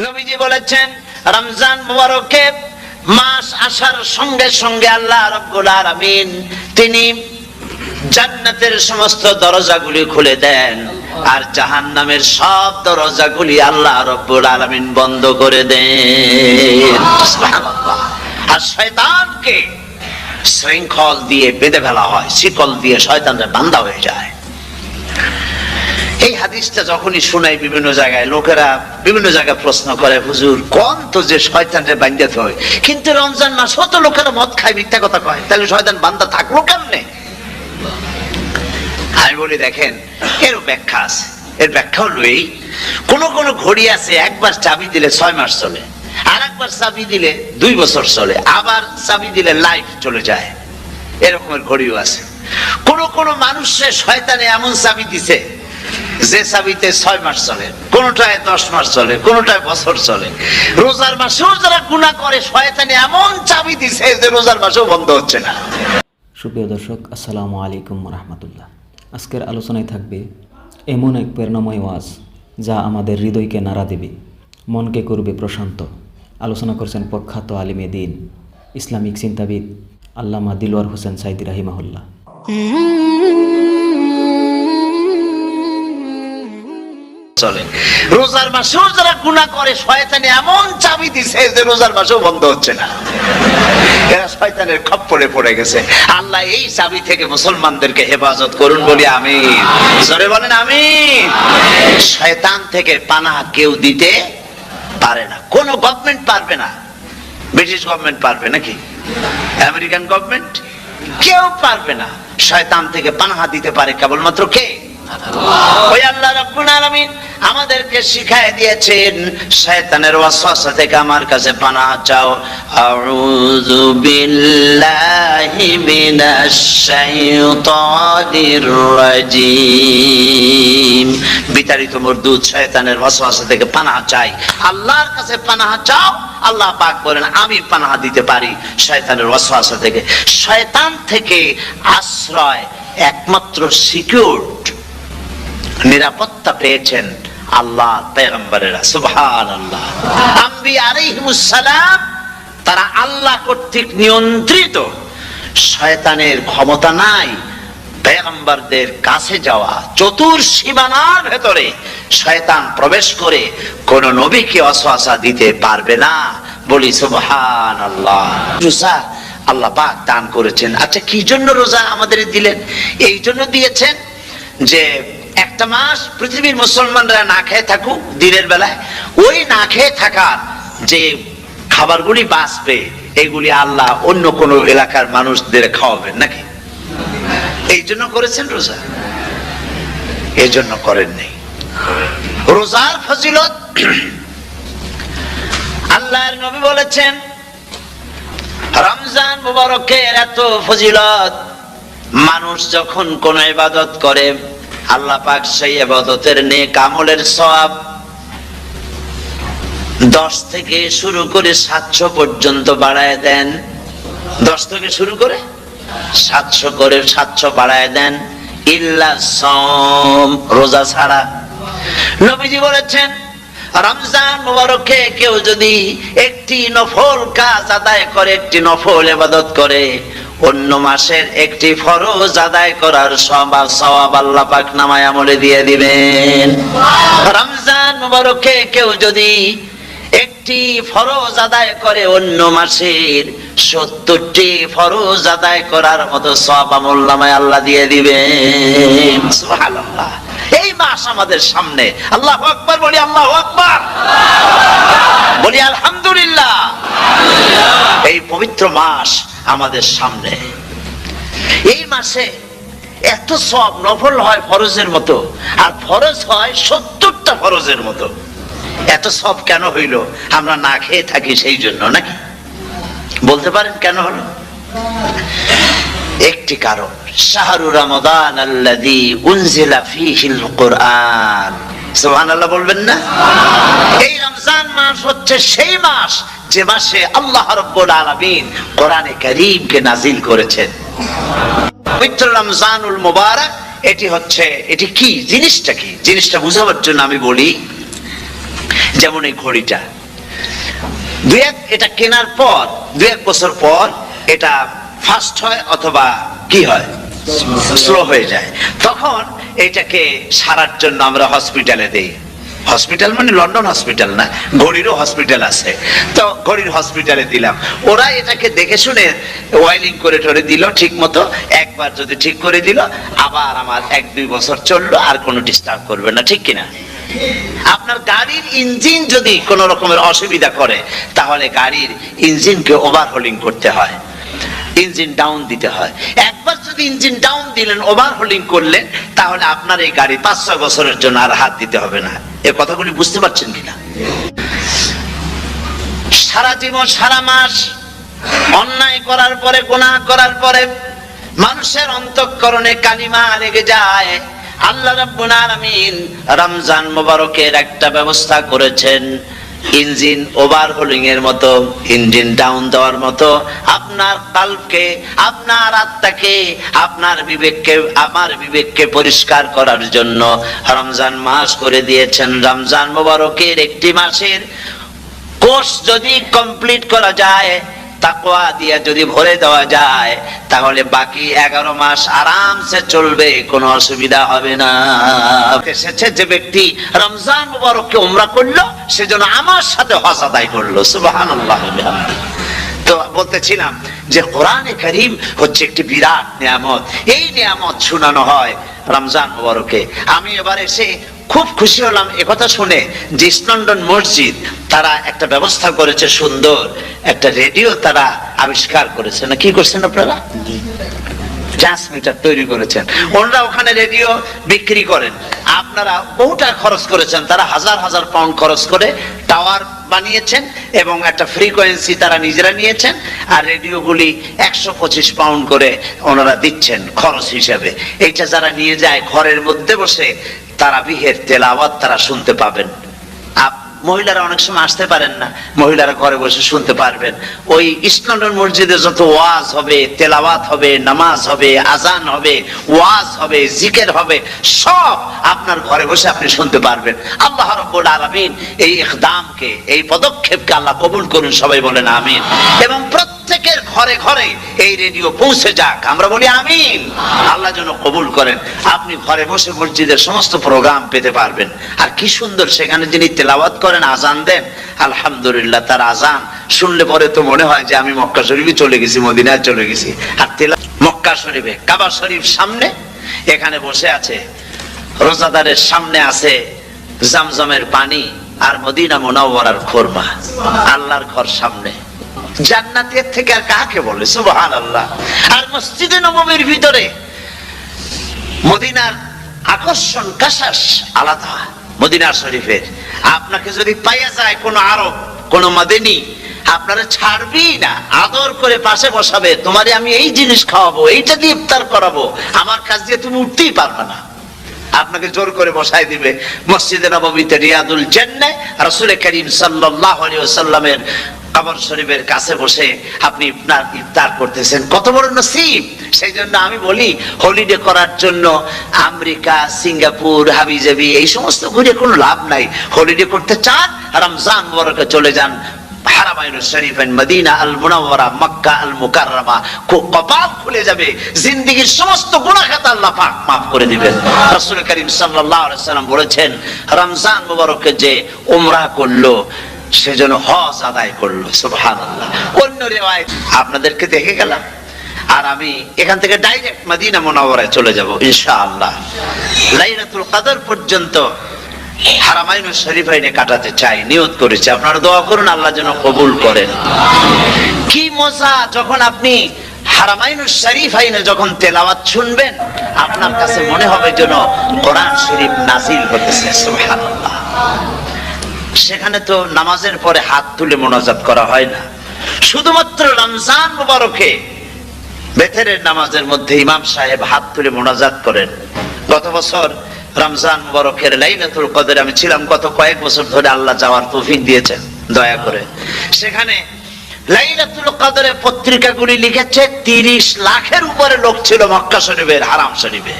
নবীজি বলেছেন রমজান মুবারকে মাস আসার সঙ্গে সঙ্গে আল্লাহ রাব্বুল আলামিন তিনি জান্নাতের সমস্ত দরজাগুলি খুলে দেন আর জাহান্নামের সব দরজাগুলি আল্লাহ রাব্বুল আলামিন বন্ধ করে দেন। সুবহানাল্লাহ। আর শয়তানকে শৃঙ্খল দিয়ে বেঁধে ফেলা হয়, শিকল দিয়ে শয়তানরা বান্ধা হয়ে যায়। এই হাদিসটা যখনই শুনাই বিভিন্ন জায়গায় লোকেরা বিভিন্ন জায়গায় প্রশ্ন করে, হুজুর কোন তো যে শয়তানরে বান্ধাতে হয়, কিন্তু রমজান মাস হতো লোকেরা মদ খায়, মিথ্যা কথা কয়, তাহলে শয়তান বান্ধা থাকলো কেমনে? আমি বলি দেখেন, এর ব্যাখ্যা আছে। এর ব্যাখ্যা হলো এই, কোন কোন ঘড়ি আছে একবার চাবি দিলে 6 মাস চলে, আর একবার চাবি দিলে 2 বছর চলে, আবার চাবি দিলে লাইফ চলে যায়, এরকমের ঘড়িও আছে। কোন কোন মানুষের শয়তানে এমন চাবি দিছে যে চাবিতে 6 মাস চলে, কোনটায় 10 মাস চলে, কোনটায় বছর চলে। রোজার মাসেও যারা গুনাহ করে শয়তানে এমন চাবি দিছে যে রোজার মাসেও বন্ধ হচ্ছে না। সুপ্রিয় দর্শক, আসসালামু আলাইকুম রাহমাতুল্লাহ। আজকের আলোচনায় থাকবে এমন এক প্রেরণাময় ওয়াজ যা আমাদের হৃদয়কে নাড়া দেবে, মনকে করবে প্রশান্ত। আলোচনা করছেন প্রখ্যাত আলিমে দ্বীন, ইসলামিক চিন্তাবিদ আল্লামা দিলওয়ার হোসেন সাইদি রাহিমাহুল্লাহ। চলে রোজার মাসেও যারা গুনাহ করে শয়তানে এমন চাবি দিছে যে রোজার মাসেও বন্ধ হচ্ছে না। এরা শয়তানের খপ্পরে পড়ে গেছে। আল্লাহ এই চাবি থেকে মুসলমানদেরকে হেফাজত করুন বলি আমিন। জোরে বলেন আমিন। শয়তান থেকে পানাহ কেউ দিতে পারে না, কোন গভর্নমেন্ট পারবে না। ব্রিটিশ গভর্নমেন্ট পারবে নাকি? American government? কেউ পারবে না। শয়তান থেকে পানাহ দিতে পারে কেবলমাত্র কে? ওই আল্লাহ রাব্বুল আলামিন আমাদেরকে শিখায় দিয়েছেন, শয়তানের ওয়াসওয়াসা থেকে আমার কাছে পানাহ চাও। আউযু বিল্লাহি মিনাশ শাইতানির রাজিম। বিতাড়িত মরদুদ শয়তানের ওয়াসওয়াসা থেকে পানাহ চাই, আল্লাহর কাছে পানাহ চাও। আল্লাহ পাক বলেন আমি পানাহ দিতে পারি শয়তানের ওয়াসওয়াসা থেকে। শয়তান থেকে আশ্রয় একমাত্র সিকিউরড, নিরাপত্তা পেয়েছেন আল্লাহ পয়গম্বরেরা। সুবহানাল্লাহ। আম্বিয়া আলাইহিমুস সালাম তারা আল্লাহ কর্তৃক নিয়ন্ত্রিত, শয়তানের ক্ষমতা নাই পয়গম্বরদের কাছে যাওয়া। চতুর সীমানার ভেতরে শয়তান প্রবেশ করে কোন নবীকে ওয়াসওয়াসা দিতে পারবে না। বলি সুবহানাল্লাহ। রোজা আল্লাহ পাক দান করেছেন। আচ্ছা কি জন্য রোজা আমাদের দিলেন? এই জন্য দিয়েছেন যে একটা মাস পৃথিবীর মুসলমানরা না খেয়ে থাকুক দিনের বেলায়, ওই না খেয়ে থাকার যে খাবারগুলি বাঁচবে এগুলি আল্লাহ অন্য কোন এলাকার মানুষদের খাওয়াবেন নাকি? এই জন্য করেছেন রোজা, এই জন্য করেননি। রোজার ফজিলত আল্লাহর নবী বলেছেন, রমজান মুবারকের এত ফজিলত, মানুষ যখন কোন ইবাদত করে আল্লাহ পাক সেই ইবাদতের নেক আমলের সওয়াব 10 থেকে শুরু করে 700 পর্যন্ত বাড়ায় দেন। 10 থেকে শুরু করে 700 বাড়ায় দেন, ইল্লা সাওম, রোজা ছাড়া। নবীজি বলেছেন রমজান মুবারকে কেউ যদি একটি নফল কাজ আদায় করে, একটি নফল ইবাদত করে, অন্য মাসের একটি ফরজ আদায় করার সওয়াব আল্লাহ পাক নামায় আমলে দিয়ে দিবেন। রমজান মুবারকে কেউ যদি একটি ফরজ আদায় করে, অন্য মাসের 70টি ফরজ আদায় করার মতো সওয়াব আমল নামায় আল্লাহ দিয়ে দিবেন। সুবহানাল্লাহ। এই মাস আমাদের সামনে। আল্লাহু আকবার বলি, আল্লাহু আকবার বলি, আলহামদুলিল্লাহ। এই পবিত্র মাস আমাদের সামনে। এই মাসে এত সব নফল হয় ফরজের মতো, আর ফরজ হয় 70টা ফরজের মতো। এত সব কেন হইল? আমরা না খেয়ে থাকি সেই জন্য নাকি? বলতে পারেন কেন হলো? একটি কারণ, শাহরু রমাদান আল্লাযী উনজিলা ফীহিল কুরআন। সুবহানাল্লাহ বলবেন না? এই রমজান মাস হচ্ছে সেই মাস যে মাসে আল্লাহ রাব্বুল আলামিন কোরআনে কারীমকে নাযিল করেছেন। পবিত্র রমজানুল মুবারক এটি হচ্ছে, এটি কি জিনিসটা, কি জিনিসটা বুঝাবার জন্য আমি বলি, যেমন এই ঘড়িটা এটা কেনার পর 2-1 বছর পর এটা ফাস্ট হয় অথবা কি হয়, স্লো হয়ে যায়। তখন এটাকে সারার জন্য আমরা হসপিটালে দেই। হসপিটাল মানে লন্ডন হসপিটাল না, ঘড়িরও হসপিটাল আছে। তো ঘড়ির হসপিটালে দিলাম, ওরা এটাকে দেখে শুনে ওয়াইলিং করে টরে দিল ঠিক মতো। একবার যদি ঠিক করে দিল, আবার আমার 1-2 বছর চললো, আর কোনো ডিস্টার্ব করবে না, ঠিক কিনা? আপনার গাড়ির ইঞ্জিন যদি কোন রকমের অসুবিধা করে, তাহলে গাড়ির ইঞ্জিনকে ওভারহোলিং করতে হয়, ইঞ্জিন ডাউন দিতে হয়। একবার যদি ইঞ্জিন ডাউন দিলেন, ওভারহোলিং করলেন, তাহলে আপনার এই গাড়ি 5-6 বছরের জন্য আর হাত দিতে হবে না। এই কথাগুলি বুঝতে পারছেন কিনা? সারা জীবন সারা মাস অন্যায় করার পরে, গুনাহ করার পরে মানুষের অন্তঃকরণে কালিমা লেগে যায়। আল্লাহ রাব্বুল আলামিন রমজান মোবারকের একটা ব্যবস্থা করেছেন, ইঞ্জিন ওভারহোলিং এর মতো, ইঞ্জিন ডাউন দেওয়ার মতো। আপনার কালকে, আপনার আত্মাকে, আপনার বিবেককে, আমার বিবেককে পরিষ্কার করার জন্য রমজান মাস করে দিয়েছেন। রমজান মোবারকের একটি মাসের কোর্স যদি কমপ্লিট করা যায়, তাকওয়া দিয়ে যদি ভরে দেওয়া যায়, তাহলে বাকি 11 মাস আরামসে চলবে, কোনো অসুবিধা হবে না। এসেছে যে ব্যক্তি রমজান মুবারককে উমরা করলো, সেজন্য আমার সাথে হজ আদায় করলো। সুবহানাল্লাহ। তো বলতেছিলাম যে কোরআনে কারীম হচ্ছে একটি বিরাট নিয়ামত। এই নিয়ামত শোনানো হয় রমজান মুবারকে। আমি এবার এসে খুব খুশি হলাম একথা শুনে যে ইস্ট লন্ডন মসজিদ তারা একটা ব্যবস্থা করেছে, সুন্দর একটা রেডিও তারা আবিষ্কার করেছে। না কি করছেন আপনারা? ট্রান্সমিটার তৈরি করেছেন। ওনারা ওখানে রেডিও বিক্রি করেন। আপনারা বহু টাকা খরচ করেছেন, তারা হাজার হাজার পাউন্ড খরচ করে টাওয়ার বানিয়েছেন এবং একটা ফ্রিকোয়েন্সি তারা নিজেরা নিয়েছেন, আর রেডিওগুলি 125 পাউন্ড করে ওনারা দিচ্ছেন খরচ হিসেবে। এইটা যারা নিয়ে যায়, ঘরের মধ্যে বসে তারাবিহের তেলাওয়াত তারা শুনতে পাবেন। মহিলারা অনেক সময় আসতে পারেন না, মহিলারা ঘরে বসে শুনতে পারবেন। ওই ইস্ট লন্ডন মসজিদে যত ওয়াজ হবে, তেলাওয়াত হবে, নামাজ হবে, আজান হবে, ওয়াজ হবে, জিকির হবে, সব আপনার ঘরে বসে আপনি শুনতে পারবেন। আল্লাহ রাব্বুল আলামিন এই ইকদামকে, এই পদক্ষেপকে আল্লাহ কবুল করুন, সবাই বলেন আমিন। এবং প্রত্যেকের ঘরে ঘরে এই রেডিও পৌঁছে যাক, আমরা বলি আমিন। আল্লাহ যেন কবুল করেন। আপনি ঘরে বসে মসজিদের সমস্ত প্রোগ্রাম পেতে পারবেন। আর কি সুন্দর, সেখানে যিনি তেলাওয়াত করেন, আজান দেন, আলহামদুলিল্লাহ, তার আজান শুনলে পরে তো মনে হয় যে আমি মক্কা শরীফে চলে গেছি, মদিনায় চলে গেছি। আর মক্কা শরীফে, কাবা শরীফ সামনে, এখানে বসে আছে, রোজাদারের সামনে আছে জামজামের পানি আর মদিনা মুনাওয়ারার খুরমা। আল্লাহর ঘর সামনে, জান্নাতের থেকে আর কাকে বলে? সুবহানাল্লাহ। আর মসজিদে নববীর ভিতরে মদিনার আকর্ষণ কাশাস আলাদা। মদিনা শরীফের আপনাকে যদি পাইয়া যায় কোন আরব, কোন মাদানী, আপনারা ছাড়বি না, আদর করে পাশে বসাবে, তোমারে আমি এই জিনিস খাওয়াবো, এইটা দিয়ে ইফতার করাবো, আমার কাছ দিয়ে তুমি উঠতেই পারবে না, আপনাকে জোর করে বসাই দিবে। মসজিদে নববীতে রিয়াদুল জান্নাহ রাসূল করিম সাল্লাল্লাহু আলাইহি ওয়াসাল্লামের কবর শরীফের কাছে বসে আপনি ইফতার করতেছেন, কত বড় নসিব। সেই জন্য আমি বলি, হলিডে করার জন্য আমেরিকা, সিঙ্গাপুর, হাবিজাবি এই সমস্ত ঘুরে কোনো লাভ নাই। হলিডে করতে চান, রমজান মুবারকে চলে যান হারামাইন শরীফাইন, মদিনা আল মুনাওয়ারা, মক্কা আল মুকাররমা। কপাল খুলে যাবে, জিন্দেগীর সমস্ত গুনাহ খাতা আল্লাহ পাক maaf করে দিবেন। রাসূল করিম সাল্লাল্লাহু আলাইহি ওয়াসাল্লাম বলেছেন, রমজান মুবারকে যে উমরা করলো, সেজন্য হজ আদায় করলো। সুবহানাল্লাহ। অন্য রিওয়ায়াত আপনাদেরকে দেখে গেলাম, আর আমি এখান থেকে ডাইরেক্ট মদিনা মুনাওয়ারায় চলে যাব ইনশাআল্লাহ। লাইলাতুল কদর পর্যন্ত হারামাইন শরীফাইনে কাটাতে চাই, নিয়ত করেছি। আপনারা দোয়া করুন আল্লাহ যেন কবুল করেন। কি মজা যখন আপনি হারামাইন শরীফাইনে যখন তেলাওয়াত শুনবেন, আপনার কাছে মনে হবে যেন কোরআন শরীফ নাযিল হতেছে। সুবহানাল্লাহ। সেখানে তো নামাজের পরে হাত তুলে মোনাজাত করা হয় না, শুধুমাত্র রমজান মুবারকে বেতেরের নামাজের মধ্যে ইমাম সাহেব হাত তুলে মোনাজাত করেন। গত বছর রমজান মুবারকের লাইলাতুল কদরে আমি ছিলাম, গত কয়েক বছর ধরে আল্লাহ যাওয়ার তৌফিক দিয়েছেন দয়া করে। সেখানে লাইলাতুল কদরে পত্রিকাগুলি লিখেছে 30 লাখের উপরে লোক ছিল মক্কা শরীফের, হারাম শরীফে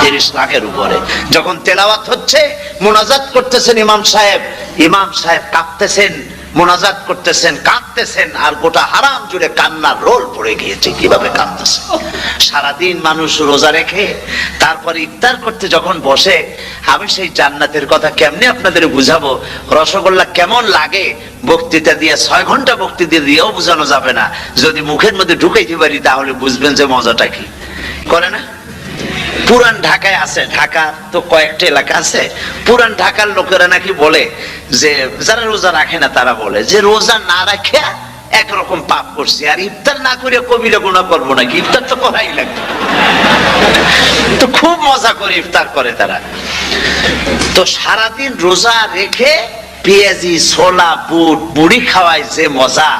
30 লাখের উপরে। যখন তেলাওয়াত হচ্ছে, মোনাজাত করতেছেন ইমাম সাহেব, ইমাম সাহেব কাঁপতেছেন, মোনাজাত করতেছেন, কাঁদতেছেন, আর গোটা হারাম জুড়ে কান্নার রোল পড়ে গিয়েছে। কিভাবে কাঁদতেছে! সারাদিন মানুষ রোজা রেখে তারপরে ইফতার করতে যখন বসে, আমি সেই জান্নাতের কথা কেমনে আপনাদের বুঝাবো? রসগোল্লা কেমন লাগে বক্তৃতা দিয়ে 6 ঘন্টা বক্তৃতা দিয়েও বোঝানো যাবে না। যদি মুখের মধ্যে ঢুকাইতে পারি তাহলে বুঝবেন যে মজাটা কি। করে না? পুরান ঢাকায় আছে, ঢাকা তো কয়েকটা এলাকা আছে, পুরান ঢাকার লোকেরা নাকি বলে যে, যারা রোজা রাখে না তারা বলে যে রোজা না রাখে একরকম পাপ করছি, আর ইফতার না করে কবিরা গুনাহ করবো নাকি, ইফতার তো করাই লাগবে। তো খুব মজা করে ইফতার করে তারা। তো সারাদিন রোজা রেখে পেঁয়াজি, ছোলা, বুট, মুড়ি খাওয়ায় যে মজা,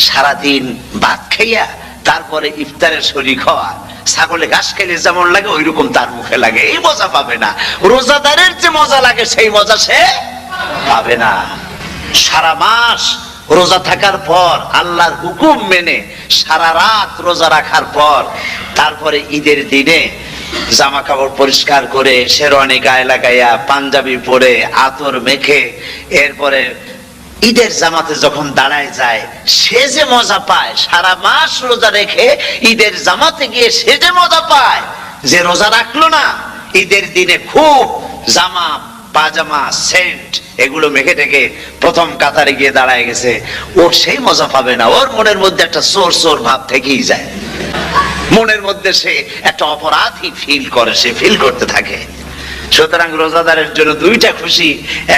সারাদিন ভাত খাইয়া তারপরে ইফতারের শরীক হওয়া, ছাগলে ঘাস খেলে যেমন লাগে ওই রকম তার মুখে লাগে, এই মজা পাবে না। রোজাদারের যে মজা লাগে সেই মজা সে পাবে না। সারা মাস রোজা থাকার পর, আল্লাহর হুকুম মেনে সারা রাত রোজা রাখার পর, তারপরে ঈদের দিনে জামা কাপড় পরিষ্কার করে, শেরওয়ানি গায়ে লাগাইয়া, পাঞ্জাবি পরে, আতর মেখে, এরপরে ঈদের জামাতে যখন দাঁড়ায় যায়, সে যে মজা পায়, সারা মাস রোজা রেখে ঈদের জামাতে গিয়ে সে যে মজা পায়, যে রোজা রাখলো না, ঈদের দিনে খুব জামা, পাজামা, সেন্ট এগুলো মেখে টেকে প্রথম কাতারে গিয়ে দাঁড়ায় গেছে, ওর সেই মজা পাবে না। ওর মনের মধ্যে একটা চোর চোর ভাব থেকেই যায়, মনের মধ্যে সে একটা অপরাধী ফিল করে, সে ফিল করতে থাকে। সুতরাং রোজাদারের জন্য দুইটা খুশি,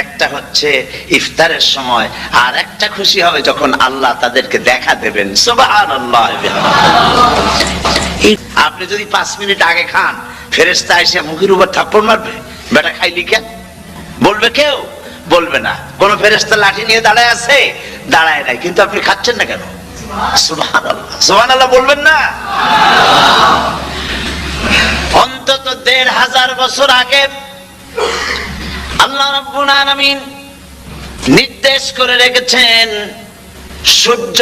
একটা হচ্ছে ইফতারের সময়, আর একটা খুশি হবে যখন আল্লাহ তাদেরকে দেখা দেবেন। সুবহানাল্লাহ। আপনি যদি 5 মিনিট আগে খান, ফেরেশতা এসে মুখের উপর থাপ্পড় মারবে, বেটা খাইলি কেন বলবে? কেউ বলবে না। কোন ফেরেশতা লাঠি নিয়ে দাঁড়ায় আছে? দাঁড়ায় নাই, কিন্তু আপনি খাচ্ছেন না কেন? সুবহানাল্লাহ। সুবহানাল্লাহ বলবেন না? অন্তত 1500 বছর আগে আল্লাহ রাব্বুল আলামিন নির্দেশ করে রেখেছেন, সূর্য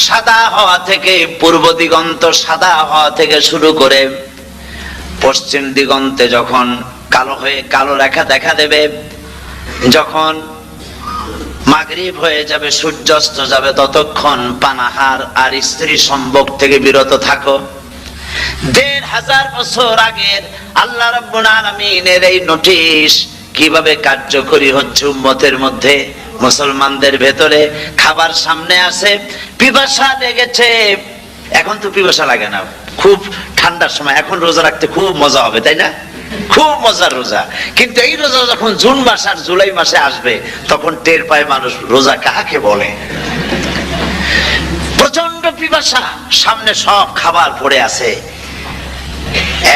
সাদা হওয়া থেকে, পূর্ব দিগন্ত সাদা হওয়া থেকে শুরু করে পশ্চিম দিগন্তে যখন কালো হয়ে কালো রেখা দেখা দেবে, যখন মাগরিব হয়ে যাবে, সূর্যাস্ত যাবে, ততক্ষণ পানাহার আর স্ত্রী সম্ভোগ থেকে বিরত থাকো। 1500 বছর আগের আল্লাহ রাব্বুল আলামিনের এই নোটিশ কিভাবে কার্যকরী হচ্ছে উম্মতের মধ্যে, মুসলমানদের ভেতরে। খাবার সামনে আছে, পিপাসা লেগেছে, এখন তো পিপাসা লাগে না, খুব ঠান্ডার সময়, এখন রোজা রাখতে খুব মজা হবে, তাই না? খুব মজার রোজা। কিন্তু এই রোজা যখন জুন মাস আর জুলাই মাসে আসবে, তখন টের পায় মানুষ রোজা কাকে বলে। প্রচন্ড পিপাসা, সামনে সব খাবার পড়ে আছে,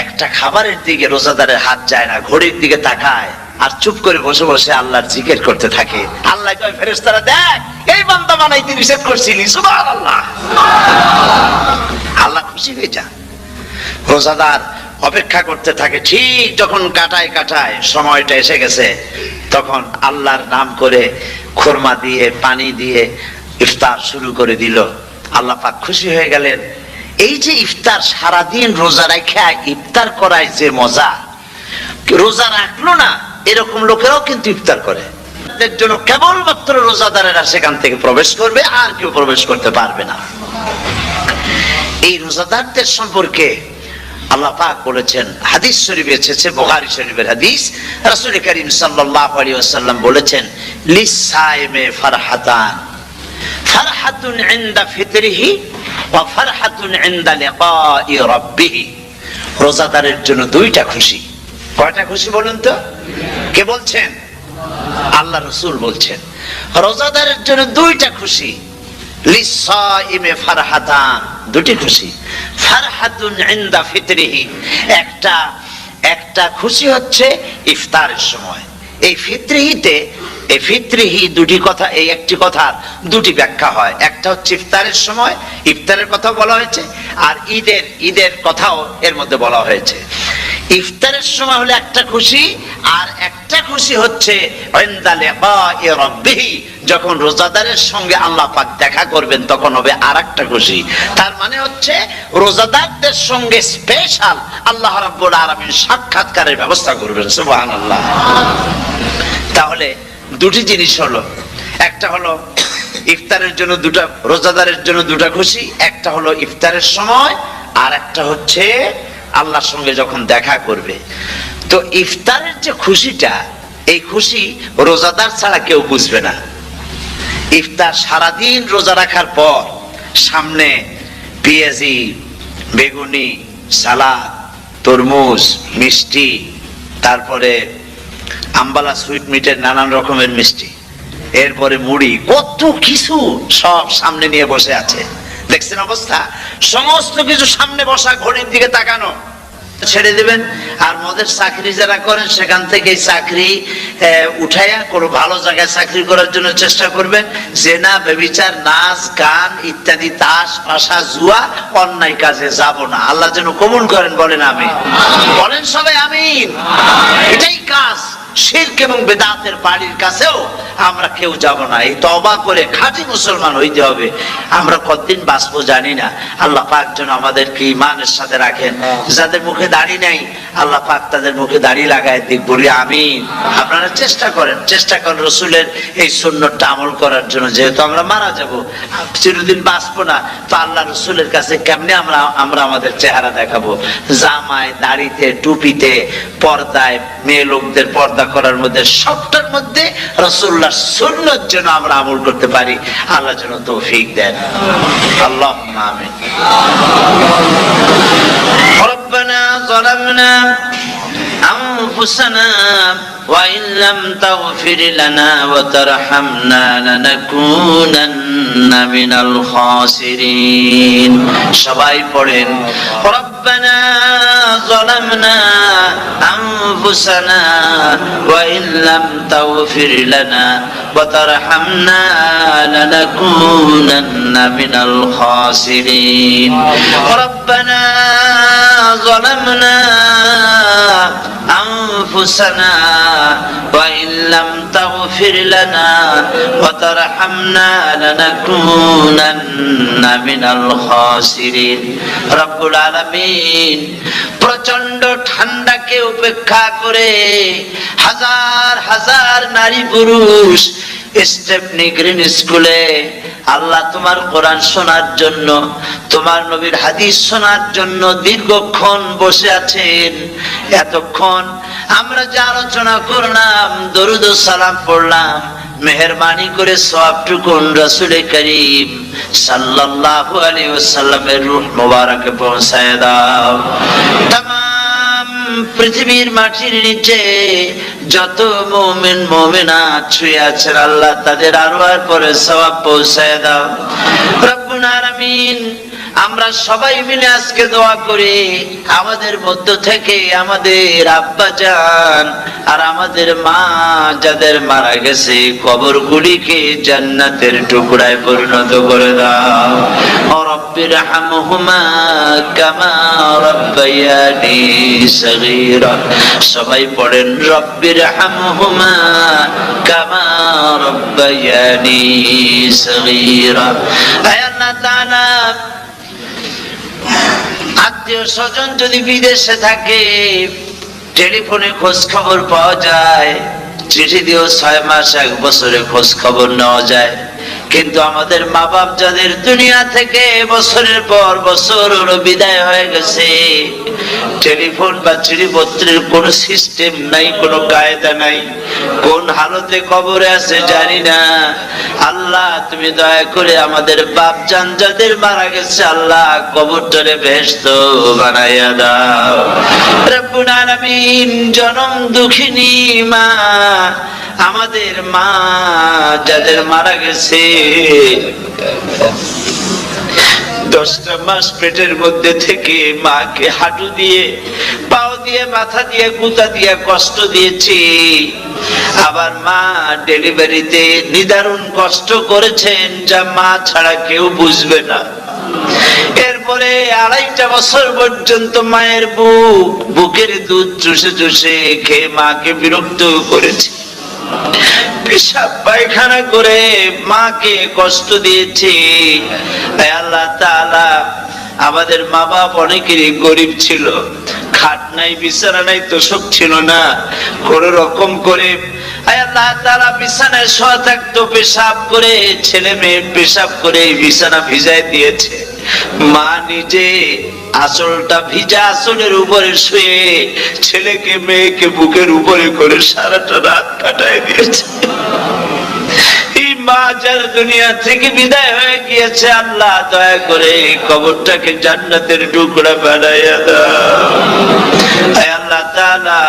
একটা খাবারের দিকে রোজাদারের হাত যায় না, ঘড়ির দিকে তাকায় আর চুপ করে বসে বসে আল্লাহর জিকির করতে থাকে। আল্লাহ কয়, ফেরেশতারা দেখ, এই বান্দা বানাইতে নিষেধ করছিলি। সুবহানাল্লাহ। আল্লাহ খুশি হয়ে যান। রোজাদার অপেক্ষা করতে থাকে, ঠিক যখন কাটায় কাটায় সময়টা এসে গেছে, তখন আল্লাহর নাম করে খুরমা দিয়ে, পানি দিয়ে ইফতার শুরু করে দিল। আল্লাহ পাক খুশি হয়ে গেলেন। এই যে ইফতার, সারাদিন রোজা রাখা ইফতার করায় যে মজা, রোজা রাখলো না এরকম লোকেরাও কিন্তু ইফতার করে। তাদের জন্য কেবলমাত্র রোজাদারেরা সেখান থেকে প্রবেশ করবে, আর কেউ প্রবেশ করতে পারবে না। এই রোজাদারদের সম্পর্কে আল্লাহ পাক বলেছেন, হাদিস শরীফে এসেছে, বুখারী শরীফের হাদিস, রাসূল করিম সাল্লাল্লাহু আলাইহি ওয়াসাল্লাম বলেছেন, লিসাইমে ফারহাতান, ফারহাতুন ইনদা ফিতরিহি ওয়া ফারহাতুন ইনদা লিকাই রাব্বিহি। রোজাদারের জন্য দুইটা খুশি। কয়টা খুশি বলুন তো? কে বলছেন? আল্লাহ রাসূল বলছেন, রোজাদারের জন্য দুইটা খুশি। লিসাইমে ফারহাতান, দুটি খুশি। ফারহাতুন ইনদা ফিতরিহি, একটা খুশি হচ্ছে ইফতারের সময়। এই ফিতরিহিতে, এই ফিতরিহি দুটি কথা, এই একটি কথার দুটি ব্যাখ্যা হয়। একটা হচ্ছে ইফতারের সময়, ইফতারের কথা বলা হয়েছে, আর ঈদের কথাও এর মধ্যে বলা হয়েছে। ইফতারের সময় হলে একটা খুশি, আর একটা খুশি হচ্ছে ইনদা লিকাই রাব্বিহি, যখন রোজাদারের সঙ্গে আল্লাহ পাক দেখা করবেন তখন হবে আরেকটা খুশি। তার মানে হচ্ছে রোজাদারদের সঙ্গে স্পেশাল আল্লাহ রাব্বুল আলামিন সাক্ষাৎকারের ব্যবস্থা করবেন। সুবহানাল্লাহ। তাহলে দুটি জিনিস হলো, একটা হলো ইফতারের জন্য দুটা, রোজাদারের জন্য দুটা খুশি, একটা হলো ইফতারের সময়, আর একটা হচ্ছে আল্লাহর সঙ্গে যখন দেখা করবে। তো ইফতারের যে খুশিটা, এই খুশি রোজাদার ছাড়া কেউ বুঝবে না। ইফতার সারাদিন রোজা রাখার পর সামনে পেঁয়াজি, বেগুনি, সালাদ, তরমুজ, মিষ্টি, তারপরে আম্বালা সুইট মিটের নানান রকমের মিষ্টি, এরপরে মুড়ি, কত কিছু সব সামনে নিয়ে বসে আছে। দেখছেন অবস্থা, সমস্ত কিছু সামনে বসা, ঘড়ির দিকে তাকানো, ছেড়ে দেবেন। আর মদের চাকরি যারা করেন সেখান থেকে চাকরি উঠাইয়া কোনো ভালো জায়গায় চাকরি করার জন্য চেষ্টা করবেন। জেনা, ব্যভিচার, নাচ গান ইত্যাদি, তাস পাশা, জুয়া, অন্যায় কাজে যাব না। আল্লাহ যেন কবুল করেন, বলেন আমিন। বলেন সবাই আমিন। এটাই কাজ। শিরক এবং বেদাতের বাড়ির কাছেও আমরা কেউ যাব না। এই তওবা করে খাঁটি মুসলমান হইতে হবে। আমরা কতদিন বাঁচবো জানি না। আল্লাহ পাক যেন আমাদেরকে ঈমানের সাথে রাখেন। যাদের মুখে দাড়ি নাই, আল্লাহ পাক তাদের মুখে দাড়ি লাগায় দিক, বলি আমিন। আপনারা চেষ্টা করেন রসুলের এই সুন্নতটা আমল করার জন্য। যেহেতু আমরা মারা যাব, চিরদিন বাঁচবো না, তো আল্লাহ রসুলের কাছে কেমনে আমরা আমাদের চেহারা দেখাবো? জামায়, দাড়িতে, টুপিতে, পর্দায়, মেয়ে লোকদের পর্দা করার মধ্যে, সবটার মধ্যে রাসূলুল্লাহর সুন্নাত যেন আমরা আমল করতে পারি। আল্লাহ যেন তৌফিক দেন। আল্লাহুম্মা আমিন। রব্বানা যালামনা আনফুসানা ওয়া ইন লাম তাগফির লানা ওয়া তারহামনা লানাকুনান্না মিনাল খাসিরিন। সবাই পড়েন, রব্বানা যালামনা আনফুসানা ওয়া ইন লাম তাগফির লানা ওয়া তারহামনা লানাকুনান্না মিনাল খাসিরিন। রব্বানা যালামনা আনফুসানা ওয়া ইন লাম তাগফির লানা ওয়া তারহামনা লানাকুনান্না মিনাল খাসিরিন। রব্বুল আলামিন প্রচন্ড ঠান্ডাকে উপেক্ষা করে হাজার হাজার নারী পুরুষ স্টেপনি গ্রিন স্কুলে আল্লাহ তোমার কোরআন শোনার জন্য, তোমার নবীর হাদিস শোনার জন্য দীর্ঘক্ষণ বসে আছেন। এতক্ষণ আমরা যে আলোচনা করলাম, দরুদ ও সালাম পড়লাম, মেহেরবানি করে সওয়াবটুকু রাসূল করিম সাল্লাল্লাহু আলাইহি ওয়াসাল্লামের রূহ মোবারকে পৌঁছায় দাও। তামাম পৃথিবীর মাটির নিচে যত মুমিন মুমিনাত শুয়ে আছেন, আল্লাহ তাদের আরওয়ার পরে সওয়াব পৌঁছায় দাও। রব্বুল আলামিন, আমরা সবাই মিলে আজকে দোয়া করি, আমাদের মধ্য থেকে আমাদের আব্বা জান আর আমাদের মা যাদের মারা গেছে, কবরগুলিকে জান্নাতের টুকরায় পরিণত করে দাও। রব্বির হামহুমা কামা রাব্বায়ানি সগীরা। সবাই পড়েন, রব্বির হামহুমা কামা রাব্বায়ানি সগীরা। আয় আল্লাহ তাআলা, আত্মীয় স্বজন যদি বিদেশে থাকে, টেলিফোনে খোঁজ খবর পাওয়া যায়, চিঠি দিয়েও 6 মাস 1 বছরে খোঁজ খবর নেওয়া যায়। কিন্তু আমাদের মা বাপ যাদের দুনিয়া থেকে বছরের পর বছর বিদায় হয়ে গেছে, টেলিফোন বা চিঠিপত্রের কোন সিস্টেম নাই, কোন কায়দা নাই, কোন হালতে কবরে আছে জানি না। আল্লাহ তুমি দয়া করে আমাদের বাপ জান যাদের মারা গেছে, আল্লাহ কবরটারে বেহেশত বানাইয়া দাও। রব্বুল আলামিন, জনম দুঃখিনী মা, আমাদের মা যাদের মারা গেছে, 10টা মাস পেটের মধ্যে থেকে মাকে হাঁটু দিয়ে, পাও দিয়ে, মাথা দিয়ে, গুতা দিয়ে কষ্ট দিয়েছি। আবার মা ডেলিভারিতে নিদারুণ কষ্ট করেছেন, যা মা ছাড়া কেউ বুঝবে না। এরপরে 2.5টা বছর পর্যন্ত মায়ের বুকের দুধ চুষে চুষে খেয়ে মাকে বিরক্ত করেছে। পেশাব পায়খানা করে মাকে কষ্ট দিয়েছি। আল্লাহ তাআলা, আমাদের মা বাপ অনেকেরই গরিব ছিল, খাট নাই, বিছানা নাই, তোষক ছিল না, কোন রকম করে আল্লাহ তাআলা বিছানায় শোয়া থাকতো, পেশাব করে, ছেলে মেয়ে পেশাব করে বিছানা ভিজায় দিয়েছে। মা নিজে আঁচলটা ভিজা আঁচলের উপরে শুয়ে ছেলেকে মেয়েকে বুকের উপরে করে সারাটা রাত কাটায় দিয়েছে। এই মা যার দুনিয়া থেকে বিদায় হয়ে গিয়েছে, আল্লাহ দয়া করে কবরটাকে জান্নাতের টুকরা বানাইয়া দাও। আল্লাহ তাআলা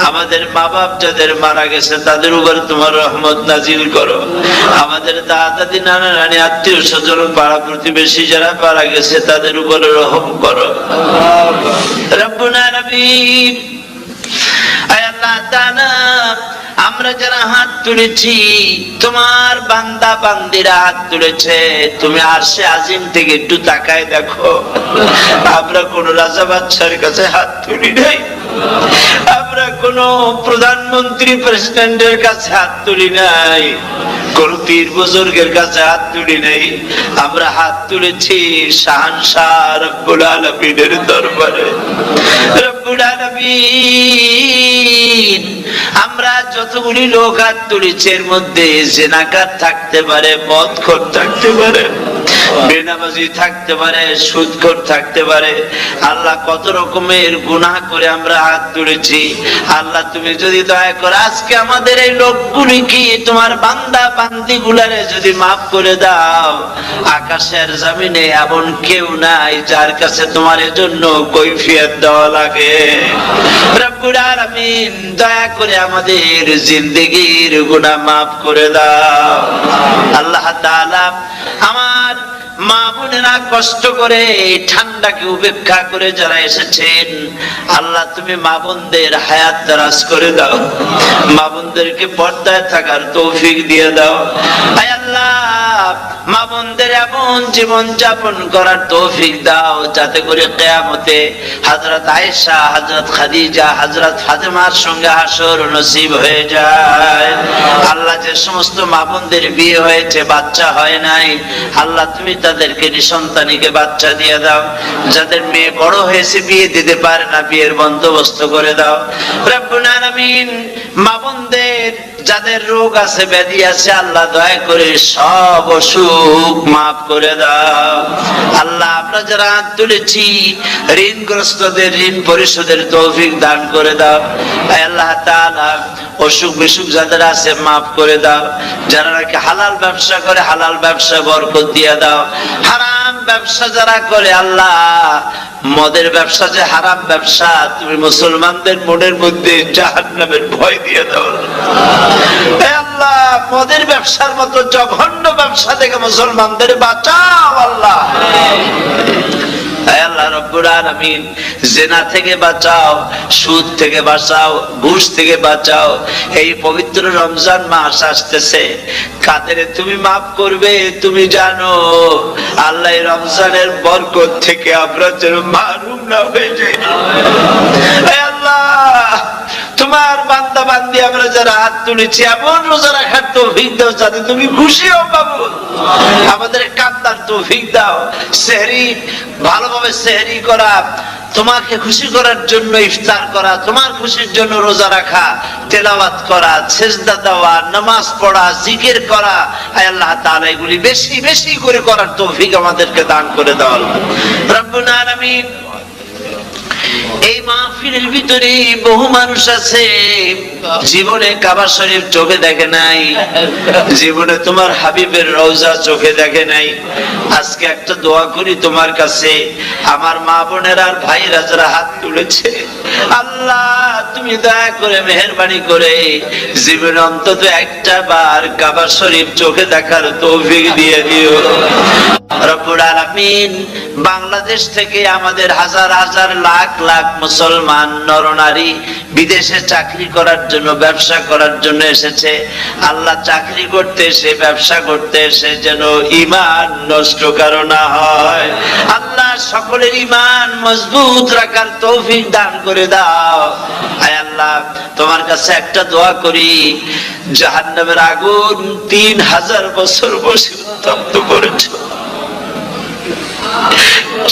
আমাদের মা বাপ যাদের মারা গেছে তাদের উপর তোমার রহমত নাজিল করো। আমাদের দাদা দাদি নানা নানি আত্মীয় স্বজন পাড়া প্রতিবেশী যারা মারা গেছে তাদের উপর রহম করো। রব্বুল আলামিন, আয় আল্লাহ তাআলা আমরা যারা হাত তুলেছি, তোমার বান্দা বান্দিরা হাত তুলেছে, তুমি আরশে আজিম থেকে একটু তাকায় দেখো। আমরা কোন রাজা বাদশার কাছে হাত তুলি নাই, আমরা কোন প্রধানমন্ত্রী প্রেসিডেন্টের কাছে হাত তুলি নাই, কোন পীর বুজুর্গের কাছে হাত তুলি নাই। আমরা হাত তুলেছি শাহনশাহ রব্বুল আলামিনের দরবারে। রব্বুল আলামিন, আমরা যতগুলি লোক হাত তুলেছি এর মধ্যে জিনাকার থাকতে পারে, মদখোর থাকতে পারে, বেনামাজি থাকতে পারে, সুদখোর থাকতে পারে। আল্লাহ কত রকমের গুনাহ করে আমরা হাত তুলেছি। আল্লাহ তুমি যদি দয়া করে আজকে আমাদের এই লোকগুলি কি তোমার বান্দা বান্দি গুলারে যদি মাফ করে দাও, আকাশের জমিনে এমন কেউ নাই যার কাছে তোমার জন্য কৈফিয়ত দেওয়া লাগে। রব্বুল আলামিন, দয়া করে আমাদের জিন্দেগির গুনাহ মাফ করে দাও। আল্লাহ তাআলা আমার মা বোনেরা কষ্ট করে ঠান্ডাকে উপেক্ষা করে যারা এসেছেন, আল্লাহ তুমি মা বোনদের হায়াত দারাজ করে দাও, মা বোনদেরকে পর্দায় থাকার তৌফিক দিয়ে দাও। আয় আল্লাহ, মা বোনদের এমন জীবন যাপন করার তৌফিক দাও যাতে করে কিয়ামতে হযরত আয়েশা, হযরত খাদিজা, হযরত ফাতেমার সঙ্গে হাসর নসিব হয়ে যায়। আল্লাহ, যে সমস্ত মা বোনদের বিয়ে হয়েছে বাচ্চা হয় নাই, আল্লাহ তুমি তাদেরকে নিঃসন্তানীকে বাচ্চা দিয়ে দাও। যাদের মেয়ে বড় হয়েছে বিয়ে দিতে পারে না, বিয়ের বন্দোবস্ত করে দাও। রব্বুল আলামিন, মা বোনদের যাদের রোগ আছে, ব্যাধি আছে, আল্লাহ দয়া করে সব অসুখ মাফ করে দাও। আল্লাহ, আমরা যারা হাত তুলেছি ঋণগ্রস্তদের ঋণ পরিশোধের তৌফিক দান করে দাও। আল্লাহ তাআলা, অসুখ বিসুখ যাদের আছে মাফ করে দাও। যারা নাকি হালাল ব্যবসা করে হালাল ব্যবসা বরকত দিয়ে দাও। হারাম ব্যবসা যারা করে, আল্লাহ মদের ব্যবসা যে হারাম ব্যবসা, তুমি মুসলমানদের মনের মধ্যে জাহান্নামের ভয় দিয়ে দাও। আল্লাহ, মদের ব্যবসার মতো জঘন্য ব্যবসা থেকে মুসলমানদের বাঁচাও। আল্লাহ, আল্লাহ রব্বুল আলামিন, জিনা থেকে বাঁচাও, সুদ থেকে বাঁচাও, ঘুষ থেকে বাঁচাও। এই পবিত্র রমজান মাস আসতেছে, কাদের তুমি মাফ করবে তুমি জানো। আল্লাহ, এই রমজানের বরকত থেকে আমরা যেন মাহরুম না হয়ে যাই। আল্লাহ, তোমার বান্দা বান্দি আমরা যারা হাত তুলেছি এমন রোজা রাখার তৌফিক দাও যাতে তুমি খুশি হও বাবু। আমাদের কান্দার তৌফিক দাও। সেহরি ভালোভাবে সেহরি করা, তোমাকে খুশি করার জন্য ইফতার করা, তোমার খুশির জন্য রোজা রাখা, তেলাওয়াত করা, সেজদা দেওয়া, নামাজ পড়া, জিকির করা, আয় আল্লাহ তাআলা এগুলি বেশি বেশি করে করার তৌফিক আমাদেরকে দান করে দাও। রব্বুল আলামিন, এই মাহফিলের ভিতরে বহু মানুষ আছে জীবনে কাবা শরীফ চোখে দেখে নাই, জীবনে তোমার হাবিবের রওজা চোখে দেখে নাই। আজকে একটা দোয়া করি তোমার কাছে, আমার মা বোনেরা আর ভাইরা যারা হাত তুলেছে, আল্লাহ তুমি দয়া করে মেহেরবানি করে জীবনে অন্তত একটা বার কাবা শরীফ চোখে দেখার তৌফিক দিয়ে দিও। রব্বুল আলামিন, বাংলাদেশ থেকে আমাদের হাজার হাজার লাখ লাখ মুসলমান নরনারী বিদেশে চাকরি করার জন্য, ব্যবসা করার জন্য এসেছে। আল্লাহ, চাকরি করতে এসে, ব্যবসা করতে এসে যেন ঈমান নষ্ট কারো না হয়। আল্লাহ, সকলের ঈমান মজবুত রাখার তৌফিক দান করে দাও। আয় আল্লাহ, তোমার কাছে একটা দোয়া করি, জাহান্নামের আগুন 3000 বছর বসে উত্তপ্ত করেছো,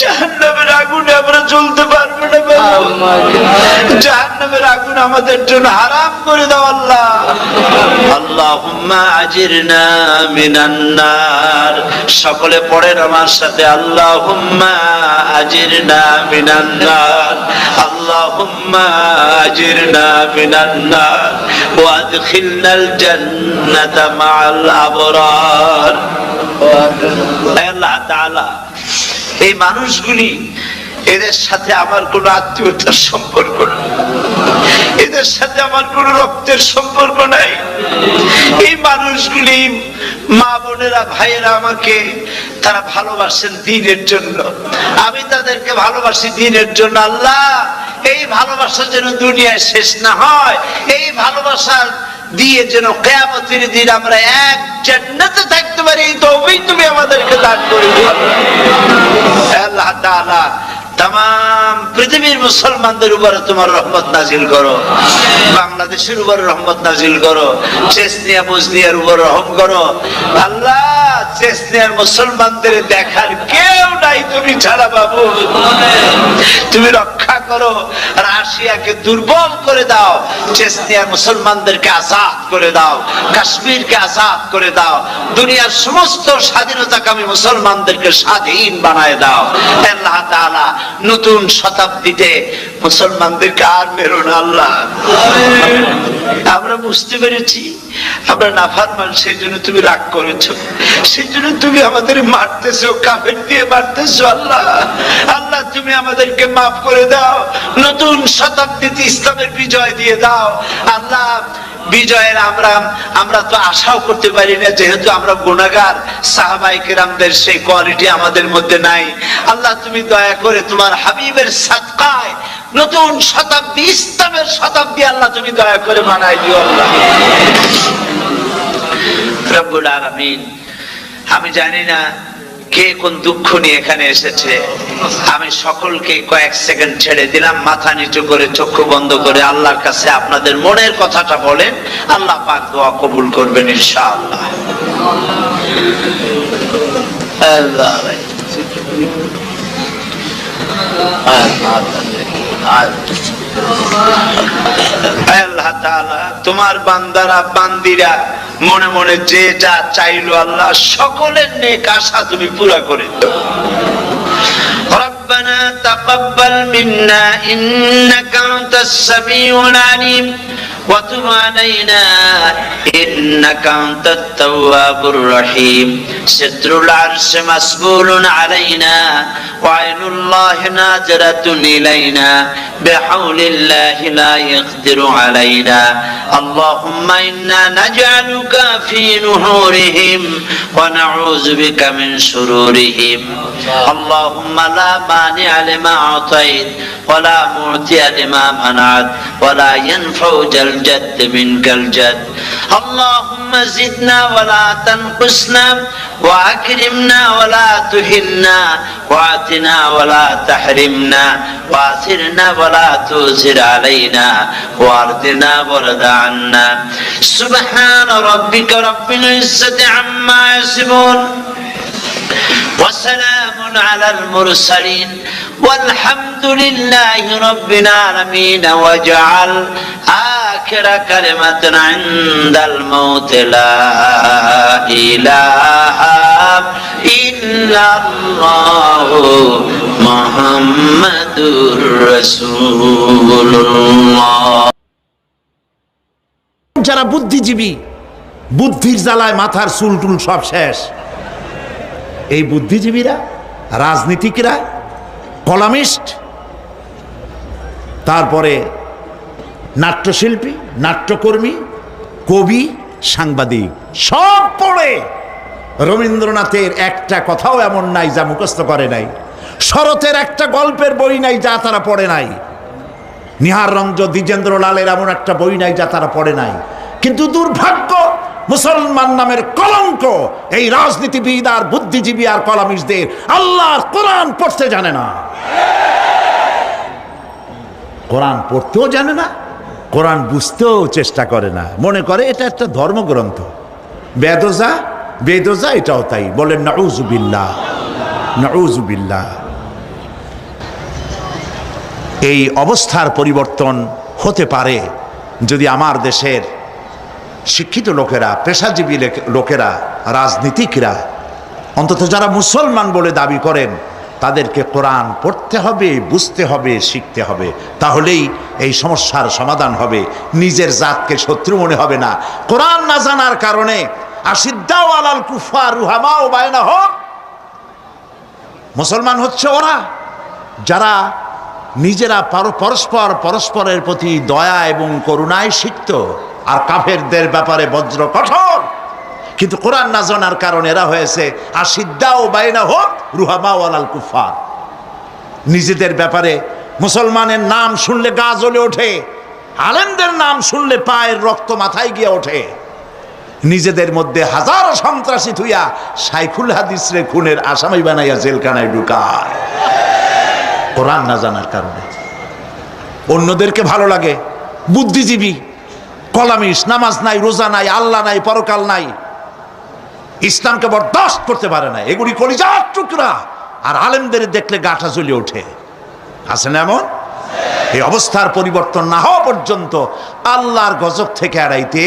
জাহান্নামের আগুনে আমরা জ্বলতে পারবো না বাবা। জাহান্নামের আগুন আমাদের জন্য হারাম করে দাও আল্লাহ। আল্লাহুম্মা আজিরনা মিনান নার। সকলে পড়েন আমার সাথে, আল্লাহুম্মা আজিরনা মিনান নার, আল্লাহুম্মা আজিরনা মিনান নার ওয়া আদখিলনাল জান্নাতা মাআল আবরার। আল্লাহ তাআলা এই মানুষগুলি, এদের সাথে আমার কোন আত্মীয়তার সম্পর্ক নেই, এদের সাথে আমার কোন রক্তের সম্পর্ক নাই। এই মানুষগুলি, মা বোনেরা ভাইয়েরা, আমাকে তারা ভালোবাসেন দ্বীনের জন্য, আমি তাদেরকে ভালোবাসি দ্বীনের জন্য। আল্লাহ, এই ভালোবাসা যেন দুনিয়ায় শেষ না হয়, এই ভালোবাসা দিয়ে যেন কিয়ামতের দিন আমরা এক জান্নাতে থাকতে পারি, এই তৌফিক তুমি আমাদেরকে দান করে দিও আল্লাহ তাআলা। तमाम পৃথিবীর মুসলমানদের উপরে তোমার রহমত নাজিল করো, বাংলাদেশের উপরে রহমত নাজিল করো, চেচনিয়া বুজনিয়ার উপর রহম করো আল্লাহ। চেচনিয়ার মুসলমানদের দেখার কেউ নাই তুমি ছাড়া বাবু, তুমি রক্ষা করো। রাশিয়াকে দুর্বল করে দাও, চেচনিয়ার মুসলমানদেরকে আজাদ করে দাও, কাশ্মীরকে আজাদ করে দাও, দুনিয়ার সমস্ত স্বাধীনতাকামী মুসলমানদেরকে স্বাধীন বানায় দাও আল্লাহ তাআলা। নতুন শতাব্দীতে মুসলমানদেরকে আর মেরো না আল্লাহ। আমরা বুঝতে পেরেছি আমরা নাফরমান, সেই জন্য তুমি রাগ করেছো, সেই জন্য তুমি আমাদের মারতেছো, কাফের দিয়ে মারতেছো আল্লাহ। আল্লাহ, তুমি আমাদেরকে মাফ করে দাও, নতুন শতাব্দীতে ইসলামের বিজয় দিয়ে দাও আল্লাহ। বিজয়ের আমরা তো আশাও করতে পারি না, যেহেতু আমরা গুনাহগার। সাহাবায়ে কেরামদের সেই কোয়ালিটি আমাদের মধ্যে নাই আল্লাহ। তুমি দয়া করে তোমার হাবিবের সাদকায় নতুন শতাব্দী, ইসলামের শতাব্দী আল্লাহ তুমি দয়া করে বানাই দিও আল্লাহ রব্বুল আলামিন। আমি জানি না কে কোন দুঃখ নিয়ে এখানে এসেছে, আমি সকলকে কয়েক সেকেন্ড ছেড়ে দিলাম, মাথা নিচু করে চক্ষু বন্ধ করে আল্লাহর কাছে আপনাদের মনের কথাটা বলেন, আল্লাহ পাক দোয়া কবুল করবেন ইনশাআল্লাহ। আল্লাহ তাআলা তোমার বান্দারা বান্দিরা মনে মনে যে যা চাইলো আল্লাহ সকলের নেক আশা তুমি পুরা করে দাও। ربنا تقبل منا إنك أنت السميع العليم وتب علينا إنك أنت التواب الرحيم ستر العرش مسبول علينا وعين الله ناظرة إلينا بحول الله لا يقدر علينا اللهم إنا نجعلك في نحورهم ونعوذ بك من شرورهم اللهم لا مانع لما أعطيت ولا معطي لما منعت ولا ينفع ذا الجد منك الجد اللهم زدنا ولا تنقصنا وأكرمنا ولا تهنا وآتنا ولا تحرمنا وآثرنا ولا تؤثر علينا وارضنا وارض عنا سبحان ربك رب العزة عما يصفون وسلام على المرسلين والحمد لله رب العالمين واجعل آخر كلمة عند الموت لا إله إلا الله محمد رسول الله। যারা বুদ্ধিজীবী, বুদ্ধির জ্বালায় মাথার চুল টুল সব শেষ, এই বুদ্ধিজীবীরা, রাজনীতিকরা, কলামিস্ট, তারপরে নাট্যশিল্পী, নাট্যকর্মী, কবি, সাংবাদিক সব পড়ে। রবীন্দ্রনাথের একটা কথাও এমন নাই যা মুখস্থ করে নাই, শরতের একটা গল্পের বই নাই যা তারা পড়ে নাই, নিহার রঞ্জন দ্বিজেন্দ্রলালের এমন একটা বই নাই যা তারা পড়ে নাই। কিন্তু দুর্ভাগ্য, মুসলমান নামের কলঙ্ক এই রাজনীতিবিদ আর বুদ্ধিজীবী আর কলামিস্টদের আল্লাহর কোরআন পড়তে জানে না, কোরআন পড়তেও জানে না, কোরআন বুঝতেও চেষ্টা করে না, মনে করে এটা একটা ধর্মগ্রন্থ। বেদোজা এটাও তাই, বলেন নাউজুবিল্লাহ। নাউযুবিল্লাহ। এই অবস্থার পরিবর্তন হতে পারে যদি আমার দেশের শিক্ষিত লোকেরা, পেশাজীবী লোকেরা, রাজনীতিকরা, অন্তত যারা মুসলমান বলে দাবি করেন, তাদেরকে কোরআন পড়তে হবে, বুঝতে হবে, শিখতে হবে। তাহলেই এই সমস্যার সমাধান হবে। নিজের জাতকে শত্রু মনে হবে না। কোরআন না জানার কারণে আশিদ্দাউ আলাল কুফার রুহামাউ বাইনাহুম, মুসলমান হচ্ছে ওরা যারা নিজেরা পরস্পরের প্রতি দয়া এবং করুণায় শিখত, আর কাফেরদের ব্যাপারে বজ্র কঠোর। কিন্তু কোরআন না জানার কারণে এরা হয়েছে আশিদ্দাউ বাইনাহুম রুহামাউ আলাল কুফার। নিজেদের ব্যাপারে মুসলমানের নাম শুনলে গা জ্বলে ওঠে, আলেমদের নাম শুনলে পায়ের রক্ত মাথায় গিয়ে ওঠে। নিজেদের মধ্যে হাজারো সন্ত্রাসী থুইয়া শাইখুল হাদিসরে খুনের আসামি বানাইয়া জেলখানায় ঢুকায়, কোরআন না জানার কারণে। অন্যদেরকে ভালো লাগে, বুদ্ধিজীবী, কলামিস, নামাজ নাই, রোজা নাই, আল্লাহ নাই, পরকাল নাই, ইসলামকে বরদাস্ত করতে পারে না, এগুলি কলিজার টুকরা। আর আলেমদের দেখলে গাটা জ্বলে ওঠে। আছে না এমন? এই অবস্থার পরিবর্তন না হওয়া পর্যন্ত আল্লাহর গজব থেকে এড়াইতে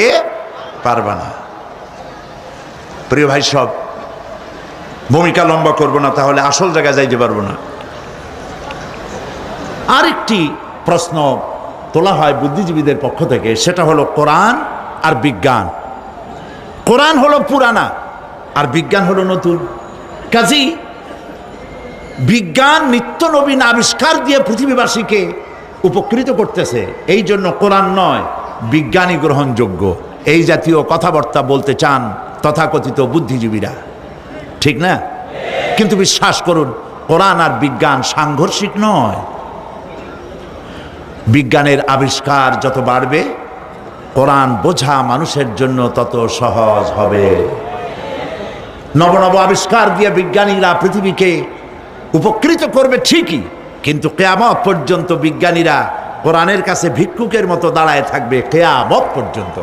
পারবে না। প্রিয় ভাই সব, ভূমিকা লম্বা করব না, তাহলে আসল জায়গায় যাইতে পারবো না। আরেকটি প্রশ্ন তোলা হয় বুদ্ধিজীবীদের পক্ষ থেকে, সেটা হলো কোরআন আর বিজ্ঞান। কোরআন হলো পুরানা আর বিজ্ঞান হলো নতুন। কাজী বিজ্ঞান নিত্য নবীন আবিষ্কার দিয়ে পৃথিবীবাসীকে উপকৃত করতেছে, এই জন্য কোরআন নয় বিজ্ঞানী গ্রহণযোগ্য, এই জাতীয় কথাবার্তা বলতে চান তথাকথিত বুদ্ধিজীবীরা, ঠিক না? কিন্তু বিশ্বাস করুন, কোরআন আর বিজ্ঞান সাংঘর্ষিক নয়। বিজ্ঞানের আবিষ্কার যত বাড়বে, কোরআন বোঝা মানুষের জন্য তত সহজ হবে। নব নব আবিষ্কার দিয়ে বিজ্ঞানীরা পৃথিবীকে উপকৃত করবে ঠিকই, কিন্তু কিয়ামত পর্যন্ত বিজ্ঞানীরা কোরআনের কাছে ভিক্ষুকের মতো দাঁড়ায় থাকবে কিয়ামত পর্যন্ত।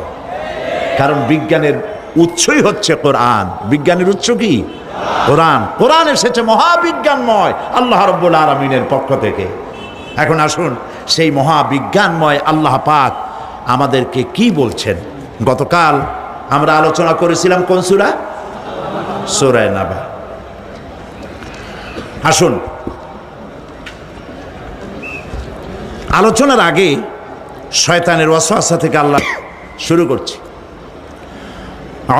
কারণ বিজ্ঞানের উৎসই হচ্ছে কোরআন। বিজ্ঞানের উৎস কি? কোরআন। কোরআন এসেছে মহাবিজ্ঞানময় আল্লাহ রাব্বুল আলামিনের পক্ষ থেকে। এখন আসুন, সেই মহাবিজ্ঞানময় আল্লাহ পাক আমাদেরকে কি বলছেন। গতকাল আমরা আলোচনা করেছিলাম কোন সূরা? সূরা নাবা। আসুন, আলোচনার আগে শয়তানের ওয়াসওয়াসা থেকে আল্লাহ শুরু করছি।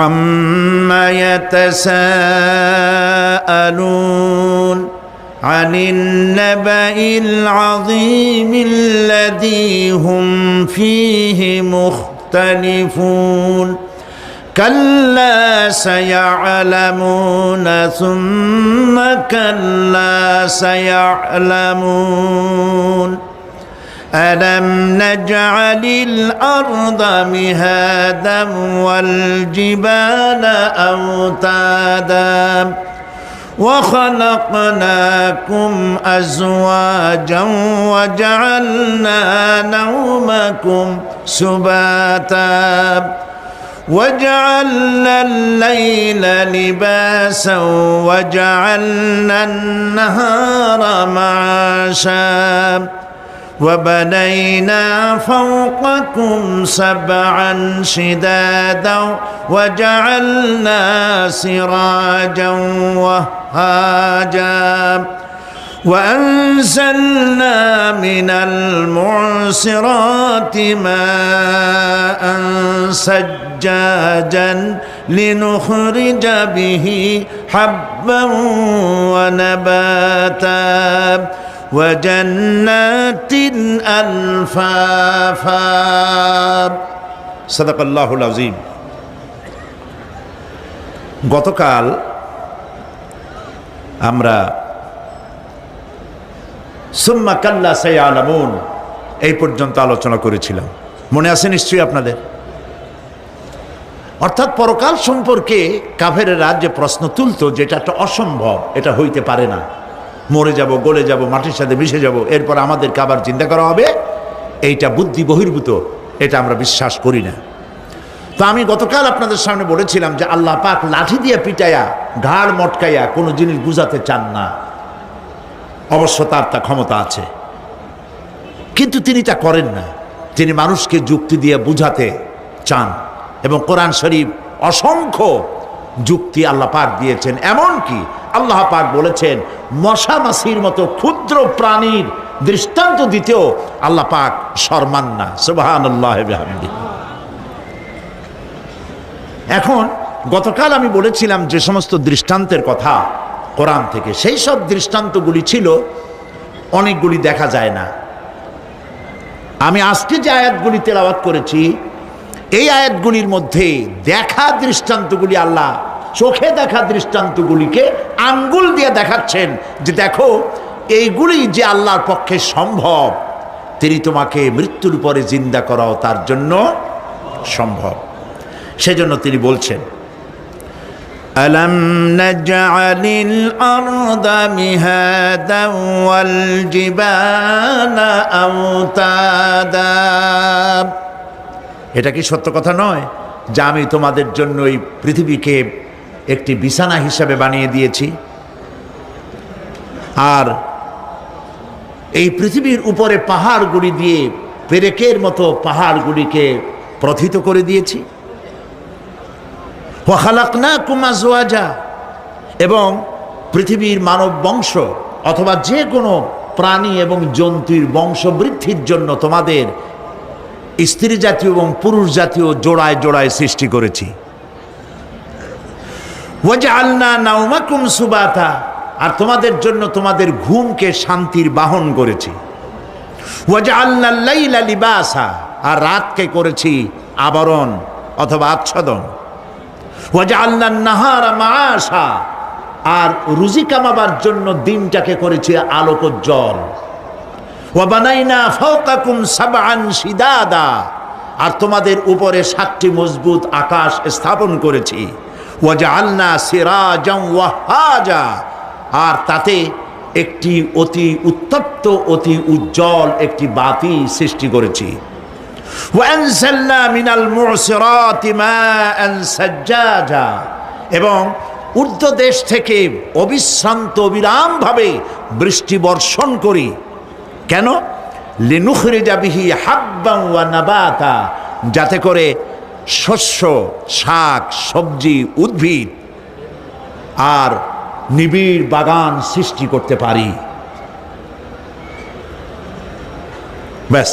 আম্মা ইয়াতাসাআলুন আনিন নাবাইল আযীমিল্লাযী হুম ফীহি মুখতালিফুন কাল্লা সায়া'লামুনা সুম্মা কাল্লা সায়া'লামুন ألم نجعل الأرض مهادا والجبال أوتادا وخلقناكم أزواجا وجعلنا نومكم سباتا وجعلنا الليل لباسا وجعلنا النهار معاشا وبنينا فوقكم سبعا شدادا وجعلنا سراجا وهاجا وأنزلنا من المعصرات ماء سجاجا لنخرج به حبا ونباتا وجنات ألفافا صدق الله العظيم। গতকাল আমরা সুম্মা কাল্লা সায়া'লামুন এই পর্যন্ত আলোচনা করেছিলাম, মনে আছে নিশ্চয়ই আপনাদের। অর্থাৎ পরকাল সম্পর্কে কাফেরেরা যে প্রশ্ন তুলতো, যেটা একটা অসম্ভব, এটা হইতে পারে না, মরে যাব, গলে যাব, মাটির সাথে মিশে যাব, এরপর আমাদেরকে আবার চিন্তা করা হবে, এইটা বুদ্ধি বহির্ভূত, এটা আমরা বিশ্বাস করি না। তো আমি গতকাল আপনাদের সামনে বলেছিলাম যে আল্লাহ পাক লাঠি দিয়ে পিটায়া ঘাড় মটকাইয়া কোনো জিনিস বুঝাতে চান না। অবশ্য তার তা ক্ষমতা আছে, কিন্তু তিনি তা করেন না। তিনি মানুষকে যুক্তি দিয়ে বুঝাতে চান, এবং কোরআন শরীফ অসংখ্য যুক্তি আল্লাহ পাক দিয়েছেন। এমনকি আল্লাহ পাক বলেছেন মশা মাছির মতো ক্ষুদ্র প্রাণীর দৃষ্টান্ত দিতেও আল্লাহ পাক শরমান না। সুবহানাল্লাহ ওয়া বিহামদিহি। এখন গতকাল আমি বলেছিলাম যে সমস্ত দৃষ্টান্তের কথা কোরআন থেকে, সেই সব দৃষ্টান্তগুলি ছিল অনেকগুলি দেখা যায় না। আমি আজকে যে আয়াতগুলি তেলাওয়াত করেছি, এই আয়াতগুলির মধ্যে দেখা দৃষ্টান্তগুলি আল্লাহ চোখে দেখা দৃষ্টান্তগুলিকে আঙ্গুল দিয়ে দেখাচ্ছেন যে দেখো এইগুলি যে আল্লাহর পক্ষে সম্ভব, তিনি তোমাকে মৃত্যুর পরে জিন্দা করাও তার জন্য সম্ভব। সেজন্য তিনি বলছেন আলাম নাজআলিল আরদা মিহাদান ওয়াল জিবালা আওতাদা। এটা কি সত্য কথা নয় যে আমি তোমাদের জন্য এই পৃথিবীকে একটি বিছানা হিসাবে বানিয়ে দিয়েছি, আর এই পৃথিবীর উপরে পাহাড়গুলি দিয়ে পেরেকের মতো পাহাড়গুলিকে প্রথিত করে দিয়েছি। ওয়া খালাকনাকুম আজওয়াজা, এবং পৃথিবীর মানব বংশ অথবা যে কোনো প্রাণী এবং জন্তুর বংশ বৃদ্ধির জন্য তোমাদের স্ত্রী জাতীয় এবং পুরুষ জাতীয় জোড়ায় জোড়ায় সৃষ্টি করেছি। ওয়াজআলনা নাওমাকুম সুবাতা, আর তোমাদের জন্য তোমাদের ঘুমকে শান্তির বাহন করেছি। ওয়াজআলনাল লাইলা লিবাসা, আর রাতকে করেছি আবরণ অথবা আচ্ছাদন। ওয়াজআলনান নাহারা মাআশা, আর রুজি কামাবার জন্য দিনটাকে করেছি আলোকোজ্জ্বল। ওয়া বানাইনা ফাওকাকুম সাবআন শিদাদা, আর তোমাদের উপরে 7টি মজবুত আকাশ স্থাপন করেছি। ওয়াজআলনা সিরাজাম ওয়াহাজা, আর তাতে একটি অতি উত্তপ্ত অতি উজ্জ্বল একটি বাতি সৃষ্টি করেছি। ওয়ানজালনা মিনাল মুসিরাতি মাআন সাজ্জাজা, এবং ঊর্ধ্ব দেশ থেকে অবিশ্রান্ত অবিরামভাবে বৃষ্টি বর্ষণ করি। কেন? লিনুখরিজা বিহি হাব্বান ওয়া নাবাতা, যাতে করে শস্য, শাক, সবজি, উদ্ভিদ আর নিবিড় বাগান সৃষ্টি করতে পারি। ব্যাস,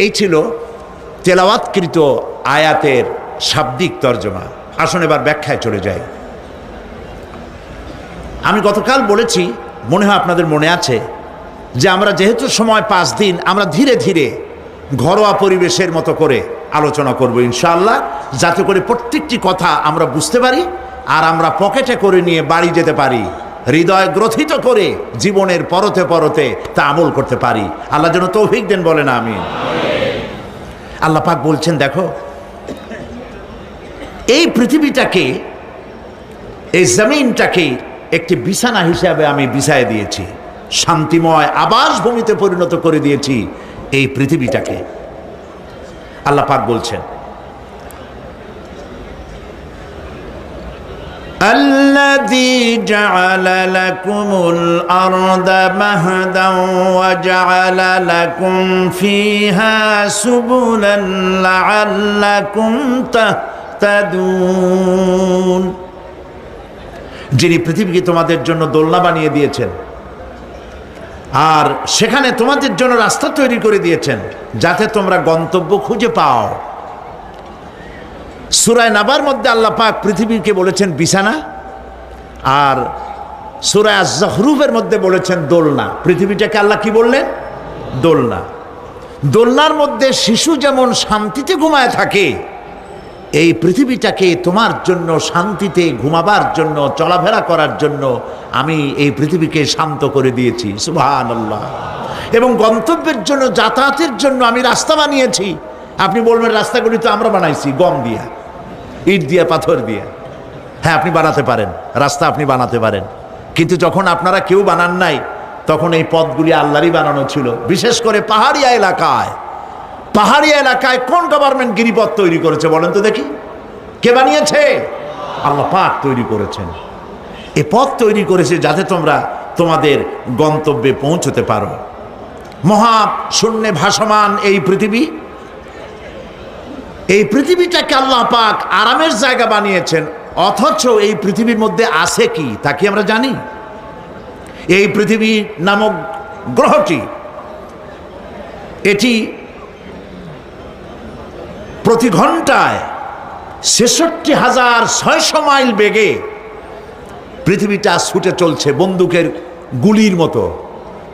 এই ছিল তেলাওয়াতকৃত আয়াতের শাব্দিক তর্জমা। আসুন এবার ব্যাখ্যায় চলে যাই। আমি গতকাল বলেছি, মনে হয় আপনাদের মনে আছে, যে আমরা যেহেতু সময় 5 দিন, আমরা ধীরে ধীরে ঘরোয়া পরিবেশের মতো করে আলোচনা করব ইনশাআল্লাহ, যাতে করে প্রত্যেকটি কথা আমরা বুঝতে পারি আর আমরা পকেটে করে নিয়ে বাড়ি যেতে পারি, হৃদয় গ্রথিত করে জীবনের পরতে পরতে তা আমল করতে পারি। আল্লাহ যেন তৌফিক দেন, বলেন আমিন। আল্লাহ পাক বলছেন দেখো এই পৃথিবীটাকে, এই জমিনটাকে একটি বিছানা হিসাবে আমি বিছায় দিয়েছি, শান্তিময় আবাস ভূমিতে পরিণত করে দিয়েছি এই পৃথিবীটাকে। আল্লাহ পাক বলছেন الذي جعل لكم الأرض مهدا وجعل لكم فيها سبلا لعلكم تهتدون। যিনি পৃথিবীকে তোমাদের জন্য দোলনা বানিয়ে দিয়েছেন আর সেখানে তোমাদের জন্য রাস্তা তৈরি করে দিয়েছেন যাতে তোমরা গন্তব্য খুঁজে পাও। সূরা নাবার মধ্যে আল্লাহ পাক পৃথিবীকে বলেছেন বিছানা, আর সূরা আয-যুখরুফের মধ্যে বলেছেন দোলনা। পৃথিবীটাকে আল্লাহ কি বললেন? দোলনা। দোলনার মধ্যে শিশু যেমন শান্তিতে ঘুমায় থাকে, এই পৃথিবীটাকে তোমার জন্য শান্তিতে ঘুমাবার জন্য, চলাফেরা করার জন্য আমি এই পৃথিবীকে শান্ত করে দিয়েছি। সুবহানাল্লাহ। এবং গন্তব্যের জন্য, যাতায়াতের জন্য আমি রাস্তা বানিয়েছি। আপনি বলবেন রাস্তাগুলি তো আমরা বানাইছি গম দিয়া, ইট দিয়া, পাথর দিয়া। হ্যাঁ, আপনি বানাতে পারেন, রাস্তা আপনি বানাতে পারেন, কিন্তু যখন আপনারা কেউ বানান নাই তখন এই পথগুলি আল্লাহরই বানানো ছিল। বিশেষ করে পাহাড়িয়া এলাকায়, পাহাড়িয়া এলাকায় কোন গভর্নমেন্ট গিরিপথ তৈরি করেছে বলেন তো দেখি? কে বানিয়েছে? আল্লাহ পাক তৈরি করেছেন। এ পথ তৈরি করেছে যাতে তোমরা তোমাদের গন্তব্যে পৌঁছতে পারো। মহা শূন্যে ভাসমান এই পৃথিবী, এই পৃথিবীটাকে আল্লাহ পাক আরামের জায়গা বানিয়েছেন, অথচ এই পৃথিবীর মধ্যে আছে কি তা কি আমরা জানি? এই পৃথিবী নামক গ্রহটি, এটি প্রতি ঘন্টায় ৬৬,৬০০ মাইল বেগে পৃথিবীটা ছুটে চলছে বন্দুকের গুলির মতো।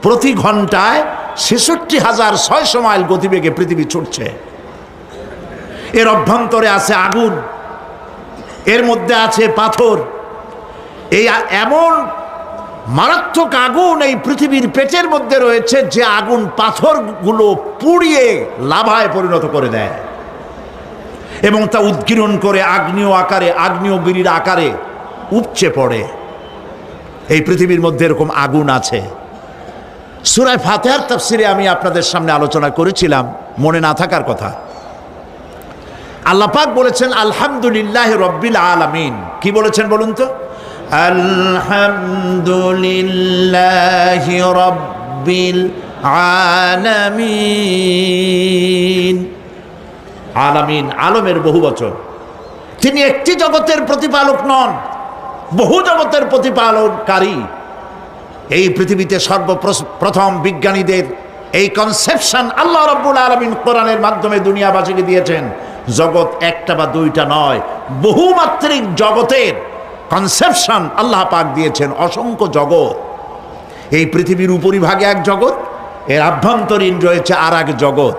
প্রতি ঘন্টায় ৬৬,৬০০ মাইল গতিবেগে পৃথিবী ছুটছে। এর অভ্যন্তরে আছে আগুন, এর মধ্যে আছে পাথর। এই এমন মারাত্মক আগুন এই পৃথিবীর পেটের মধ্যে রয়েছে যে আগুন পাথরগুলো পুড়িয়ে লাভায় পরিণত করে দেয় এবং তা উদ্গীরণ করে আগ্নেয় আকারে, আগ্নেয়গিরির আকারে উপচে পড়ে। এই পৃথিবীর মধ্যে এরকম আগুন আছে। সূরা ফাতিহার তাফসিরে আমি আপনাদের সামনে আলোচনা করেছিলাম, মনে না থাকার কথা। আল্লাহ পাক বলেছেন আলহামদুলিল্লাহ রব্বিল আলামিন। কি বলেছেন বলুন তো? আলহামদুলিল্লাহ রব্বিল আলামিন। আলামিন, আলমের বহু বচন। তিনি একটি জগতের প্রতিপালক নন, বহু জগতের প্রতিপালনকারী। এই পৃথিবীতে সর্বপ্রথম বিজ্ঞানীদের এই কনসেপশন আল্লাহ রাব্বুল আলামিন কোরআনের মাধ্যমে দুনিয়াবাসীকে দিয়েছেন। জগৎ একটা বা দুইটা নয়, বহুমাত্রিক জগতের কনসেপশন আল্লাহ পাক দিয়েছেন, অসংখ্য জগৎ। এই পৃথিবীর উপরিভাগে এক জগৎ, এর আভ্যন্তরীণ রয়েছে আর এক জগৎ।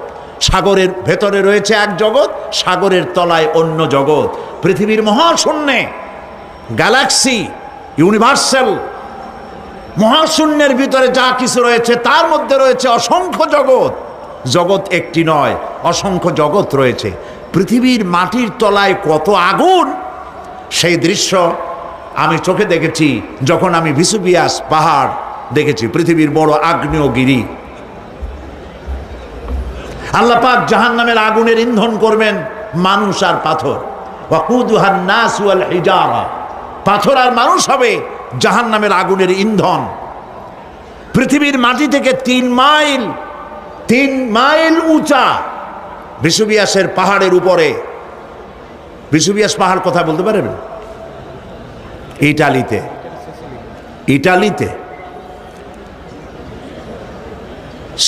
সাগরের ভেতরে রয়েছে এক জগৎ, সাগরের তলায় অন্য জগৎ। পৃথিবীর মহাশূন্যে, গ্যালাক্সি, ইউনিভার্সাল মহাশূন্যের ভিতরে যা কিছু রয়েছে তার মধ্যে রয়েছে অসংখ্য জগৎ। জগৎ একটি নয়, অসংখ্য জগৎ রয়েছে। পৃথিবীর মাটির তলায় কত আগুন, সেই দৃশ্য আমি চোখে দেখেছি যখন আমি ভেসুভিয়াস পাহাড় দেখেছি, পৃথিবীর বড় আগ্নেয়গিরি। আল্লাহ পাক জাহান্নামের আগুনের ইন্ধন করবেন মানুষ আর পাথর। ওয়াকুদুহান নাস ওয়াল হিজারা, পাথর আর মানুষ হবে জাহান্নামের আগুনের ইন্ধন। পৃথিবীর মাটি থেকে ৩ মাইল উঁচা ভেসুভিয়াসের পাহাড়ের উপরে। ভেসুভিয়াস পাহাড় কথা বলতে পারেন? ইটালিতে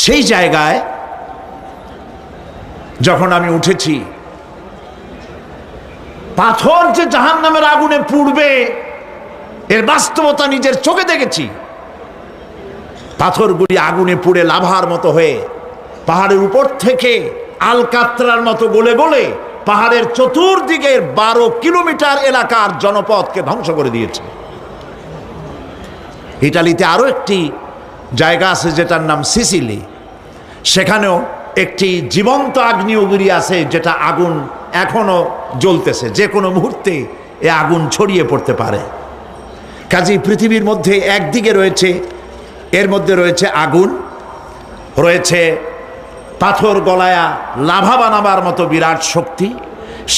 সেই জায়গায় যখন আমি উঠেছি, পাথর যে জাহান্নামের আগুনে পুড়বে এর বাস্তবতা নিজের চোখে দেখেছি। পাথরগুলি আগুনে পুড়ে লাভার মতো হয়ে পাহাড়ের উপর থেকে আলকাত্রার মতো গলে গলে পাহাড়ের চতুর্দিকের 12 কিলোমিটার এলাকার জনপদকে ধ্বংস করে দিয়েছে। ইটালিতে আরো একটি জায়গা আছে যেটার নাম সিসিলি। সেখানেও একটি জীবন্ত আগ্নেয়গিরি আছে, যেটা আগুন এখনো জ্বলতেছে, যে কোনো মুহূর্তে এ আগুন ছড়িয়ে পড়তে পারে। কাজেই পৃথিবীর মধ্যে একদিকে রয়েছে, এর মধ্যে রয়েছে আগুন, রয়েছে পাথর গলায়া লাভা বানাবার মতো বিরাট শক্তি।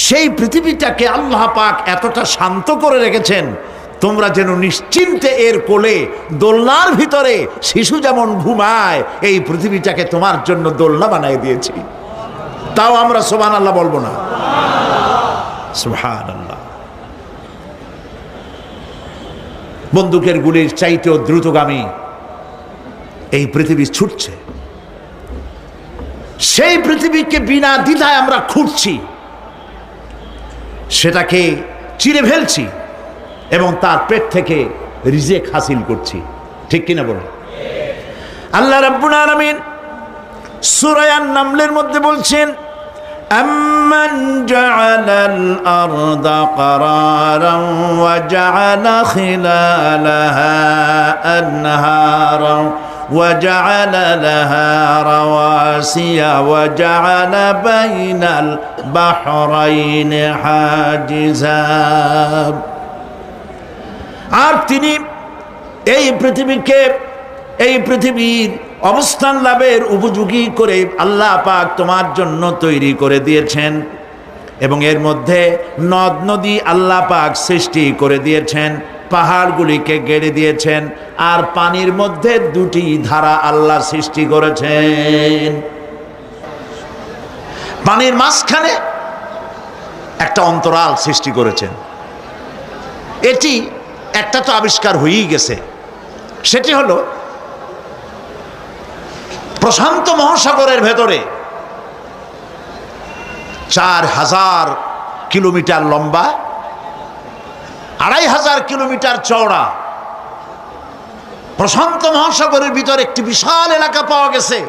সেই পৃথিবীটাকে আল্লাহ পাক এতটা শান্ত করে রেখেছেন, তোমরা যেন নিশ্চিন্তে এর কোলে দোলনার ভিতরে শিশু যেমন ঘুমায়, এই পৃথিবীটাকে তোমার জন্য দোলনা বানিয়ে দিয়েছি। তাও আমরা সুবহানাল্লাহ বলবো না? সুবহানাল্লাহ। বন্দুকের গুলির চাইতেও দ্রুতগামী এই পৃথিবী ছুটছে। সেই পৃথিবীকে বিনা দ্বিধায় আমরা খুঁজছি, সেটাকে চিরে ফেলছি এবং তার পেট থেকে রিজেক হাসিল করছি। ঠিক কিনা বলুন? আল্লাহ রাব্বুল আলামিন সূরা আন-নামলের মধ্যে বলছেন, আম্মান জাআলাল আরদা কারারান ওয়া জাআলা খিলালাহা আনহারান وجعل لها رواسي وجعل بين البحرين حاجزا। আর তিনি এই পৃথিবীর অবস্থান লাভের উপযোগী করে আল্লাহ পাক তোমার জন্য তৈরি করে দিয়েছেন এবং এর মধ্যে নদ নদী আল্লাহ পাক সৃষ্টি করে দিয়েছেন, পাহাড়গুলিকে গেড়ে দিয়েছেন, আর পানির মধ্যে দুটি ধারা আল্লাহ সৃষ্টি করেছেন। পানির মাঝখানে একটা অন্তরাল সৃষ্টি করেছেন। এটি একটা তো আবিষ্কার হয়েই গেছে, সেটি হলো প্রশান্ত মহাসাগরের ভেতরে 4000 কিলোমিটার লম্বা, 2500 কিলোমিটার চওড়া প্রশান্ত মহাসাগরের ভিতরে একটি বিশাল এলাকা পাওয়া গেছে,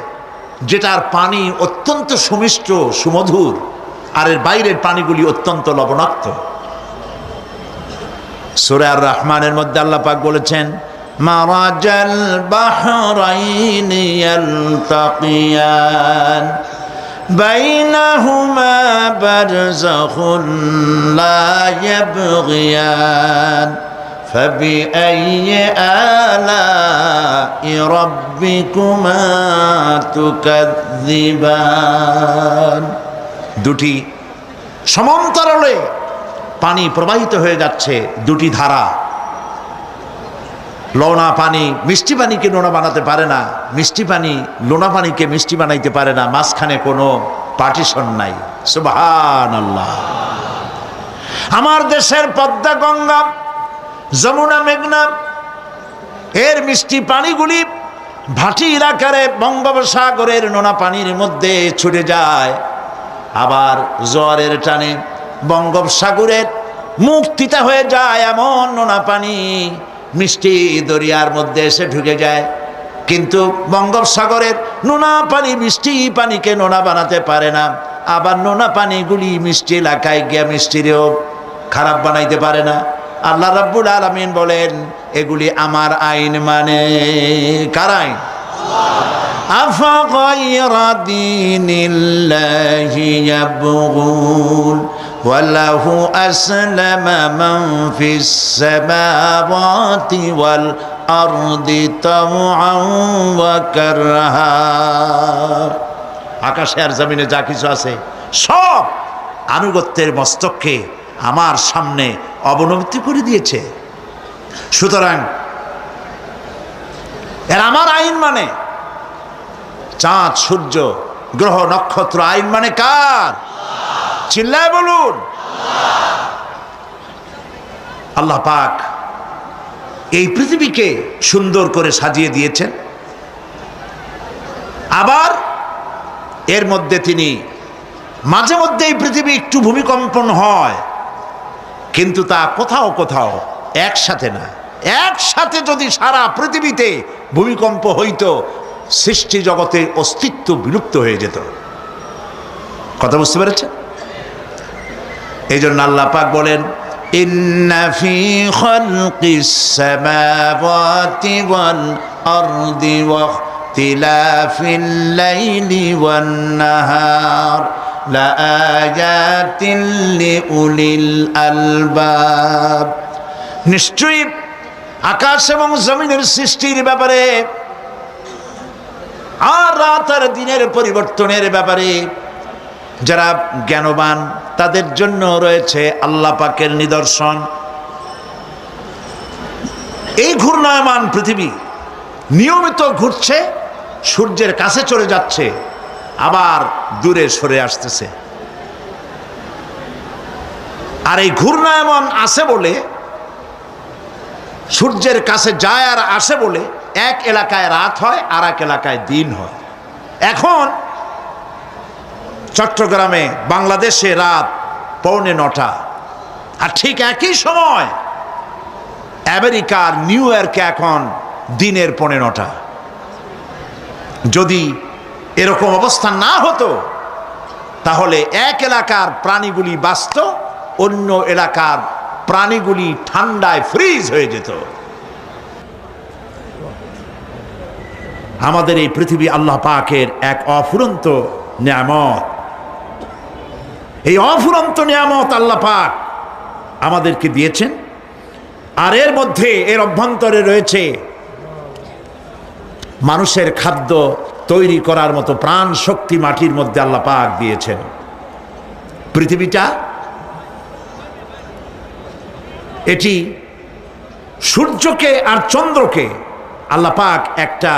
যেটার পানি অত্যন্ত সুমিষ্ট সুমধুর, আর এর বাইরের পানিগুলি অত্যন্ত লবণাক্ত। সূরা আর রহমানের মধ্যে আল্লাহ পাক বলেছেন, মারাজাল বাহরাইনি ইয়ালতাকিয়ান বাইনাহুমা বারযাখুন লা ইয়াবগিয়ান ফাবিআইয়ি আলাই রাব্বিকুমা তুকাযযিবান। দুটি সমান্তরালে পানি প্রবাহিত হয়ে যাচ্ছে, দুটি ধারা। লোনা পানি মিষ্টি পানিকে লোনা বানাতে পারে না, মিষ্টি পানি লোনা পানিকে মিষ্টি বানাইতে পারে না, মাঝখানে কোনো পার্টিশন নাই। সুবহানাল্লাহ। আমার দেশের পদ্মা, গঙ্গা, যমুনা, মেঘনা এর মিষ্টি পানিগুলি ভাটি এলাকারে বঙ্গোপসাগরের নোনা পানির মধ্যে ছুটে যায়, আবার জোয়ারের টানে বঙ্গোপসাগরের মুখ তিতা হয়ে যায়, এমন নোনা পানি মিষ্টি দরিয়ার মধ্যে এসে ঢুকে যায়। কিন্তু বঙ্গোপসাগরের নোনা পানি মিষ্টি পানিকে নোনা বানাতে পারে না, আবার নোনা পানিগুলি মিষ্টি এলাকায় গিয়ে মিষ্টিরেও খারাপ বানাইতে পারে না। আল্লাহ রাব্বুল আলামিন বলেন, এগুলি আমার আইন। মানে কার আইন? আফাগায়রা দীনিল্লাহি ইয়াবগুন ওয়ালাহু আসলামা মান ফিস সামাওয়াতি ওয়াল আরদি তাওআন ওয়া কারহা। আকাশে আর জমিনে যা কিছু আছে সব আনুগত্যের মস্তককে আমার সামনে অবনতি করে দিয়েছে। সুতরাং এর আমার আইন মানে, চাঁদ সূর্য গ্রহ নক্ষত্র আইন মানে কার? চিল্লায় বলুন। আল্লাহ পাক এই পৃথিবীকে সুন্দর করে সাজিয়ে দিয়েছেন, আবার এর মধ্যে তিনি মাঝে মধ্যে এই পৃথিবী একটু ভূমিকম্পন হয়, কিন্তু তা কোথাও কোথাও একসাথে না। একসাথে যদি সারা পৃথিবীতে ভূমিকম্প হইতো, সৃষ্টি জগতের অস্তিত্ব বিলুপ্ত হয়ে যেত। কথা বুঝতে পেরেছেন? এই জন্য আল্লাহ পাক বলেন, ইন্না ফি খালকিস সামাওয়াতি ওয়াল আরদি ওয়া ইখতিলাফিল লাইলি ওয়ান নাহার লাআয়াতিন লিউলিল আলবাব। নিশ্চয়ই আকাশ এবং জমিনের সৃষ্টির ব্যাপারে আর রাত আর দিনের পরিবর্তনের ব্যাপারে যারা জ্ঞানবান তাদের জন্য রয়েছে আল্লাহ পাকের নিদর্শন। এই ঘূর্ণায়মান পৃথিবী নিয়মিত ঘুরছে, সূর্যের কাছে চলে যাচ্ছে, আবার দূরে সরে আসতেছে। আর এই ঘূর্ণায়মান আসে বলে, সূর্যের কাছে যায় আর আসে বলে এক এলাকায় রাত হয় আর এক এলাকায় দিন হয়। এখন চট্টগ্রামে বাংলাদেশে রাত 8:45, আর ঠিক একই সময় আমেরিকার নিউ ইয়র্কে এখন দিনের 9:15। যদি এরকম অবস্থা না হতো, তাহলে এক এলাকার প্রাণীগুলি বাঁচত, অন্য এলাকার প্রাণীগুলি ঠান্ডায় ফ্রিজ হয়ে যেত। আমাদের এই পৃথিবী আল্লাহ পাকের এক অফুরন্ত নিয়ামত। এই অফুরন্ত নিয়ামত আল্লাহ পাক আমাদেরকে দিয়েছেন, আর এর মধ্যে এর অভ্যন্তরে রয়েছে মানুষের খাদ্য তৈরি করার মতো প্রাণ শক্তি মাটির মধ্যে আল্লাহ পাক দিয়েছেন। পৃথিবীটা এটি সূর্যকে আর চন্দ্রকে আল্লাহ পাক একটা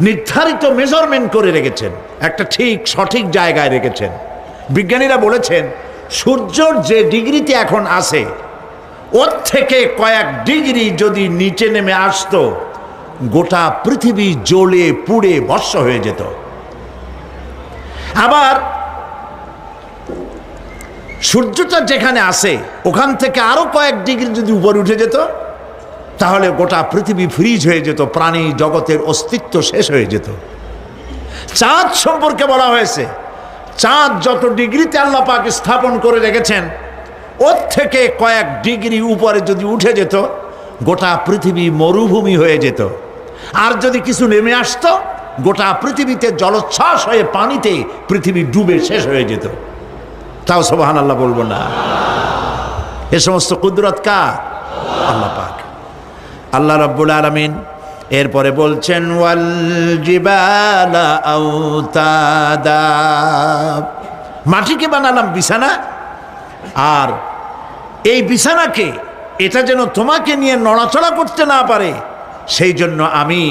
নির্ধারিত মেজারমেন্ট করে রেখেছেন, একটা ঠিক সঠিক জায়গায় রেখেছেন। বিজ্ঞানীরা বলেছেন সূর্যর যে ডিগ্রিতে এখন আছে ওর থেকে কয়েক ডিগ্রি যদি নিচে নেমে আসতো, গোটা পৃথিবী জ্বলে পুড়ে ভস্ম হয়ে যেত। আবার সূর্যটা যেখানে আছে ওখান থেকে আরো কয়েক ডিগ্রি যদি উপরে উঠে যেত, তাহলে গোটা পৃথিবী ফ্রিজ হয়ে যেত, প্রাণী জগতের অস্তিত্ব শেষ হয়ে যেত। চাঁদ সম্পর্কে বলা হয়েছে চাঁদ যত ডিগ্রিতে আল্লাহ পাক স্থাপন করে রেখেছেন ওর থেকে কয়েক ডিগ্রি উপরে যদি উঠে যেত, গোটা পৃথিবী মরুভূমি হয়ে যেত। আর যদি কিছু নেমে আসতো, গোটা পৃথিবীতে জলোচ্ছ্বাস হয়ে পানিতে পৃথিবী ডুবে শেষ হয়ে যেত। তাও সুবহানাল্লাহ বলবো না? এ সমস্ত কুদরত কার? আল্লাহ পাক। আল্লাহ রাব্বুল আলামিন এরপরে বলছেন ওয়াল জিবালা আওতাদা, মাটিকে বানালাম বিছানা, আর এই বিছানাকে এটা যেন তোমাকে নিয়ে নড়াচড়া করতে না পারে সেই জন্য আমি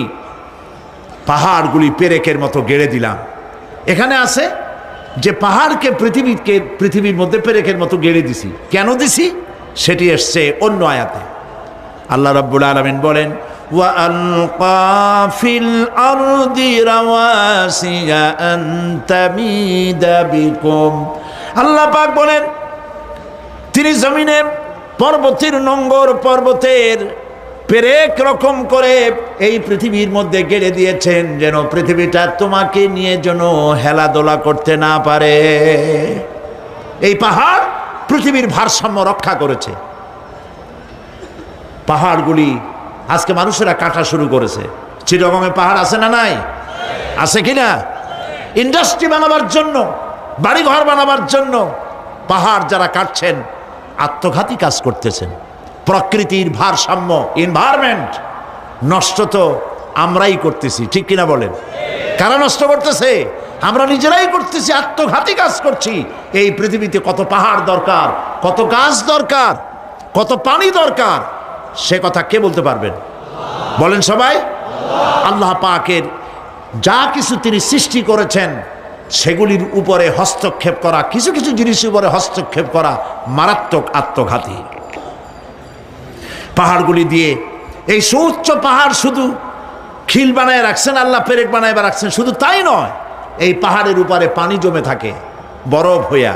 পাহাড়গুলি পেরেকের মতো গেড়ে দিলাম। এখানে আছে যে পাহাড়কে পৃথিবীর মধ্যে পেরেকের মতো গেড়ে দিছি। কেন দিছি সেটি এসছে অন্য আয়াতে। আল্লাহ রাব্বুল আলামিন বলেন ওয়া আলকা ফিল আরদি রাওয়াসিয়া আন তামিদা বিকুম, আল্লাহ পাক বলেন তিনি জমিনে পর্বতের নঙ্গর, পর্বতের পেরেক রকম করে এই পৃথিবীর মধ্যে গেড়ে দিয়েছেন যেন পৃথিবীটা তোমাকে নিয়ে যেন হেলাদোলা করতে না পারে। এই পাহাড় পৃথিবীর ভারসাম্য রক্ষা করেছে। পাহাড়গুলি আজকে মানুষেরা কাটা শুরু করেছে। চিটাগংয়ে পাহাড় আছে না নাই? আছে কিনা? ইন্ডাস্ট্রি বানাবার জন্য, বাড়িঘর বানাবার জন্য পাহাড় যারা কাটছেন আত্মঘাতী কাজ করতেছেন। প্রকৃতির ভারসাম্য, এনভায়রনমেন্ট নষ্ট তো আমরাই করতেছি, ঠিক কিনা বলেন? কারা নষ্ট করতেছে? আমরা নিজেরাই করতেছি, আত্মঘাতী কাজ করছি। এই পৃথিবীতে কত পাহাড় দরকার, কত গাছ দরকার, কত পানি দরকার, সে কথা কে বলতে পারবেন? বলেন সবাই। আল্লাহ পাকের যা কিছু তিনি সৃষ্টি করেছেন সেগুলির উপরে হস্তক্ষেপ করা, কিছু কিছু জিনিসের উপরে হস্তক্ষেপ করা মারাত্মক আত্মঘাতী। পাহাড়গুলি দিয়ে এই সুউচ্চ পাহাড় শুধু খিল বানায় রাখছেন আল্লাহ, পেরেক বানায় রাখছেন, শুধু তাই নয়, এই পাহাড়ের উপরে পানি জমে থাকে বরফ হইয়া।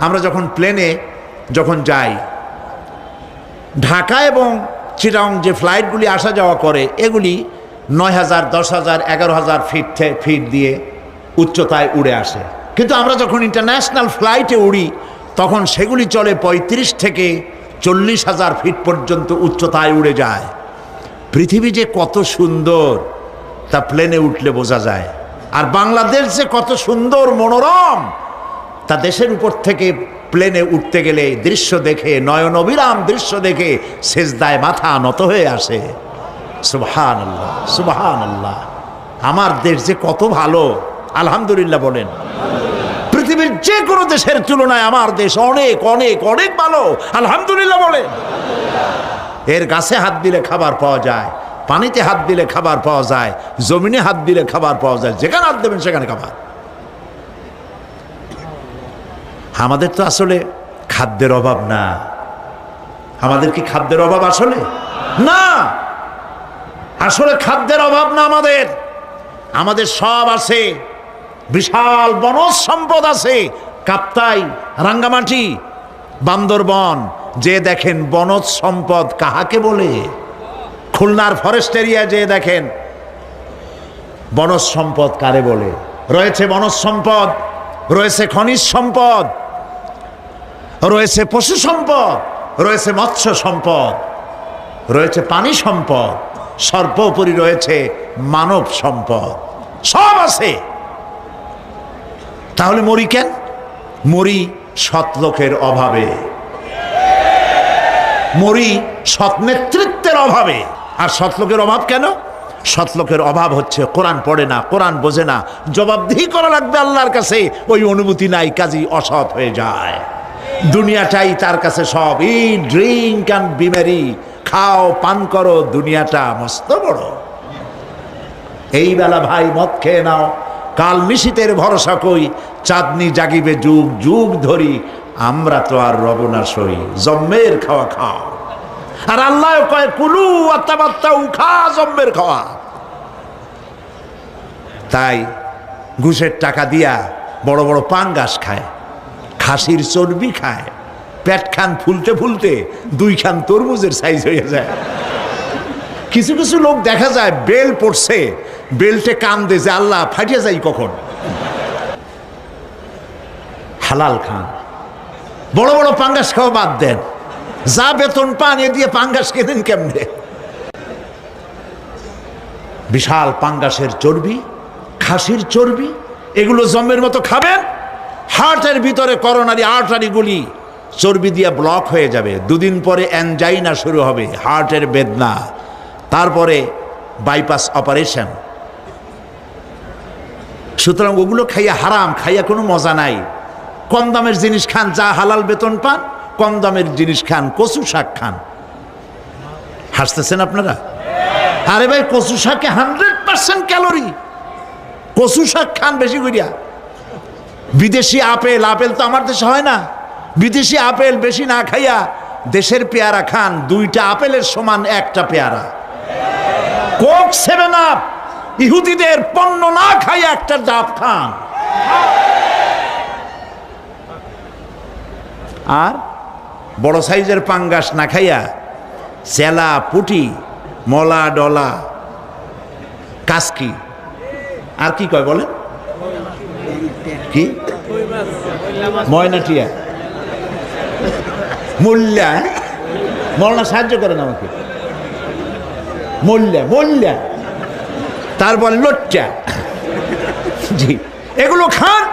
আমরা যখন প্লেনে যখন যাই, ঢাকা এবং চিটাগং যে ফ্লাইটগুলি আসা যাওয়া করে এগুলি 9,000, 10,000, 11,000 ফিট দিয়ে উচ্চতায় উড়ে আসে। কিন্তু আমরা যখন ইন্টারন্যাশনাল ফ্লাইটে উড়ি তখন সেগুলি চলে 35 থেকে 40,000 ফিট পর্যন্ত উচ্চতায় উড়ে যায়। পৃথিবী যে কত সুন্দর তা প্লেনে উঠলে বোঝা যায়। আর বাংলাদেশ যে কত সুন্দর মনোরম তা দেশের উপর থেকে প্লেনে উঠতে গেলে দৃশ্য দেখে, নয়ন অবিরাম দৃশ্য দেখে সেজদায় মাথা নত হয়ে আসে। সুবহানাল্লাহ, সুবহানাল্লাহ। আমার দেশ যে কত ভালো, আলহামদুলিল্লাহ বলেন। পৃথিবীর যে কোনো দেশের তুলনায় আমার দেশ অনেক অনেক অনেক ভালো, আলহামদুলিল্লাহ বলেন। এর গাছে হাত দিলে খাবার পাওয়া যায়, পানিতে হাত দিলে খাবার পাওয়া যায়, জমিনে হাত দিলে খাবার পাওয়া যায়, যেখানে হাত দেবেন সেখানে খাবার। আমাদের তো আসলে খাদ্যের অভাব না। আমাদের কি খাদ্যের অভাব আসলে? না, আসলে খাদ্যের অভাব না। আমাদের সব আছে, বিশাল বনজ সম্পদ আছে। কাপ্তাই, রাঙ্গামাটি, বান্দরবন যে দেখেন বনজ সম্পদ কাহাকে বলে। খুলনার ফরেস্ট এরিয়া যে দেখেন বনজ সম্পদ কারে বলে। রয়েছে বনজ সম্পদ, রয়েছে খনিজ সম্পদ, রয়েছে পশু সম্পদ, রয়েছে মৎস্য সম্পদ, রয়েছে পানি সম্পদ, সর্বোপরি রয়েছে মানব সম্পদ। সব আছে। তাহলে মরি কেন? মরি সৎ লোকের অভাবে, মরি সৎ নেতৃত্বের অভাবে। আর সৎ লোকের অভাব কেন? সৎলোকের অভাব হচ্ছে, কোরআন পড়ে না, কোরআন বোঝে না, জবাবদিহি করা লাগবে আল্লাহর কাছে, ওই অনুভূতি নাই, কাজী অসৎ হয়ে যায়। দুনিয়াটাই তার কাছে সব। ইট, ড্রিঙ্ক অ্যান্ড বি মেরি, খাও পান করো, দুনিয়াটা মস্ত বড়। এই বেলা ভাই মদ খেয়ে নাও, কাল নিশীতের ভরসা কই, চাঁদনি জাগিবে যুগ যুগ ধরি, আমরা তো আর রব না সই, জম্মের খাওয়া খাও। আর আল্লাহ কয় কুলু আত্মাবাত্তাউ, খা জম্মের খাওয়া। তাই ঘুষের টাকা দিয়া বড় বড় পাঙ্গাস খায়, খাসির চর্বি খায়, পেট খান ফুলতে ফুলতে 2 খান তরমুজের সাইজ হয়ে যায়। কিছু কিছু লোক দেখা যায় বেল পড়ছে, বেল্টে কান দে যে আল্লাহ ফাটিয়ে যাই কখন। হালাল খান, বড় বড় পাঙ্গাস খাওয়া বাদ দেন, যা বেতন পান এ দিয়ে পাঙ্গাস কেনেন কেমনে? বিশাল পাঙ্গাসের চর্বি, খাসির চর্বি, এগুলো জম্মের মতো খাবেন, হার্টের ভিতরে করোনারি আর্টারিগুলি চর্বি দিয়ে ব্লক হয়ে যাবে, 2 দিন পরে অ্যানজাইনা শুরু হবে, হার্টের বেদনা, তারপরে বাইপাস অপারেশন। সুতরাং ওগুলো খাইয়া হারাম, খাইয়া কোনো মজা নাই। কম দামের জিনিস খান, যা হালাল বেতন পান, কম দামের জিনিস খান, কচু শাক খান। হাসতেছেন আপনারা? আরে ভাই, কচু শাকে 100% ক্যালোরি, কচু শাক খান বেশি করিয়া। বিদেশি আপেল, আপেল তো আমার দেশে হয় না, বিদেশি আপেল বেশি না খাইয়া দেশের পেয়ারা খান, 2টা আপেলের সমান 1টা পেয়ারা। কোক 7 আপ ইহুদিদের পণ্য না খাইয়া 1টা ডাব খান। আর বড় সাইজের পাঙ্গাস না খাইয়া চেলা, পুটি, মলা, ডলা, কাসকি, আর কি কয় বলেন, কি ময়নাটিয়া, মোল্লা, মৌলানা সাহায্য করেন আমাকে, মোল্লা মোল্লা, তারপর লোট্টা, জি, এগুলো খান।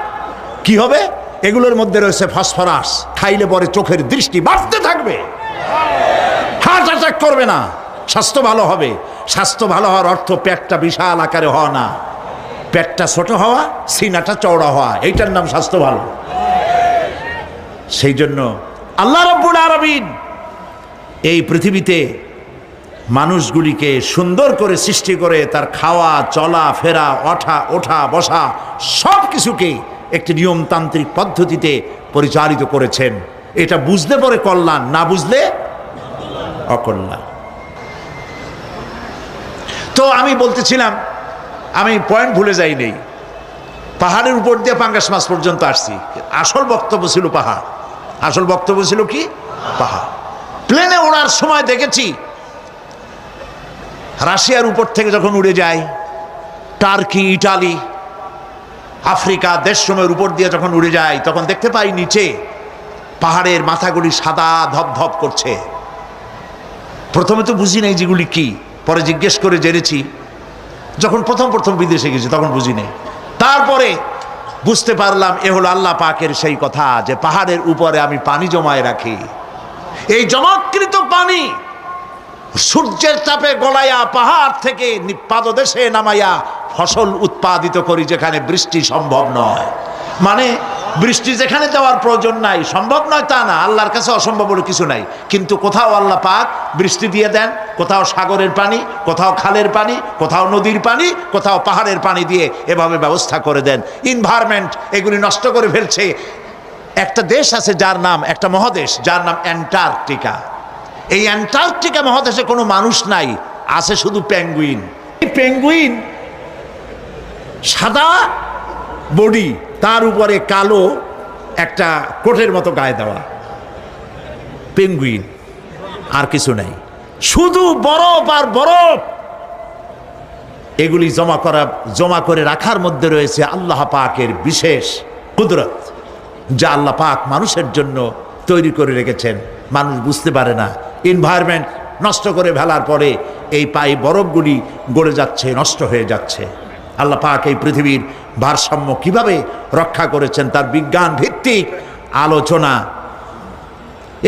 কি হবে? এগুলোর মধ্যে রয়েছে ফসফরাস, খাইলে পরে চোখের দৃষ্টি বাড়তে থাকবে, হার্ট অ্যাটাক করবে না, স্বাস্থ্য ভালো হবে। স্বাস্থ্য ভালো হওয়ার অর্থ পেটটা বিশাল আকারে হওয়া না, পেটটা ছোট হওয়া, সিনাটা চওড়া হওয়া, এইটার নাম স্বাস্থ্য ভালো। সেই জন্য আল্লাহ রাব্বুল আলামিন এই পৃথিবীতে মানুষগুলিকে সুন্দর করে সৃষ্টি করে তার খাওয়া, চলা ফেরা, ওঠা বসা সব কিছুকে একটি নিয়মতান্ত্রিক পদ্ধতিতে পরিচালিত করেছেন। এটা বুঝলে পরে কল্যাণ, না বুঝলে অকল্যাণ। তো আমি বলতেছিলাম, আমি পয়েন্ট ভুলে যাই নেই, পাহাড়ের উপর দিয়ে পাঙ্গাস মাছ পর্যন্ত আসছি। আসল বক্তব্য ছিল পাহাড়, আসল বক্তব্য ছিল কি? পাহাড়। প্লেনে ওড়ার সময় দেখেছি রাশিয়ার উপর থেকে যখন উড়ে যায়, টার্কি, ইটালি, আফ্রিকা দেশসমূহের উপর দিয়ে যখন উড়ে যায়, তখন দেখতে পাই নিচে পাহাড়ের মাথাগুলি সাদা ধপধপ করছে। প্রথমে তো বুঝি নাই যেগুলি কি, পরে জিজ্ঞেস করে জেনেছি। যখন প্রথম বিদেশে গেছি তখন বুঝি নাই, তারপরে বুঝতে পারলাম এ হলো আল্লাহ পাকের সেই কথা যে পাহাড়ের উপরে আমি পানি জমায় রাখি। এই জমাকৃত পানি সূর্যের তাপে গলাইয়া পাহাড় থেকে পাদদেশে নামাইয়া ফসল উৎপাদিত করি, যেখানে বৃষ্টি সম্ভব নয়। মানে বৃষ্টি যেখানে দেওয়ার প্রয়োজন নাই, সম্ভব নয় তা না, আল্লাহর কাছে অসম্ভব বলে কিছু নাই। কিন্তু কোথাও আল্লাহ পাক বৃষ্টি দিয়ে দেন, কোথাও সাগরের পানি, কোথাও খালের পানি, কোথাও নদীর পানি, কোথাও পাহাড়ের পানি দিয়ে এভাবে ব্যবস্থা করে দেন। এনভায়রনমেন্ট এগুলি নষ্ট করে ফেলছে। একটা দেশ আছে যার নাম, একটা মহাদেশ যার নাম অ্যান্টার্কটিকা। এই অ্যান্টার্কটিকা মহাদেশে কোনো মানুষ নাই, আছে শুধু পেঙ্গুইন। এই পেঙ্গুইন সাদা বডি, তার উপরে কালো একটা কোটের মতো গায়ে দেওয়া, পেঙ্গুইন, আর কিছু নাই, শুধু বরফ আর বরফ। এগুলি জমা করে রাখার মধ্যে রয়েছে আল্লাহ পাকের বিশেষ কুদরত, যা আল্লাহ পাক মানুষের জন্য তৈরি করে রেখেছেন। মানুষ বুঝতে পারে না। এনভায়রনমেন্ট নষ্ট করে ফেলার পরে এই বরফগুলি গড়ে যাচ্ছে, নষ্ট হয়ে যাচ্ছে। আল্লাহ পাক এই পৃথিবীর ভারসাম্য কিভাবে রক্ষা করেছেন তার বিজ্ঞান ভিত্তিক আলোচনা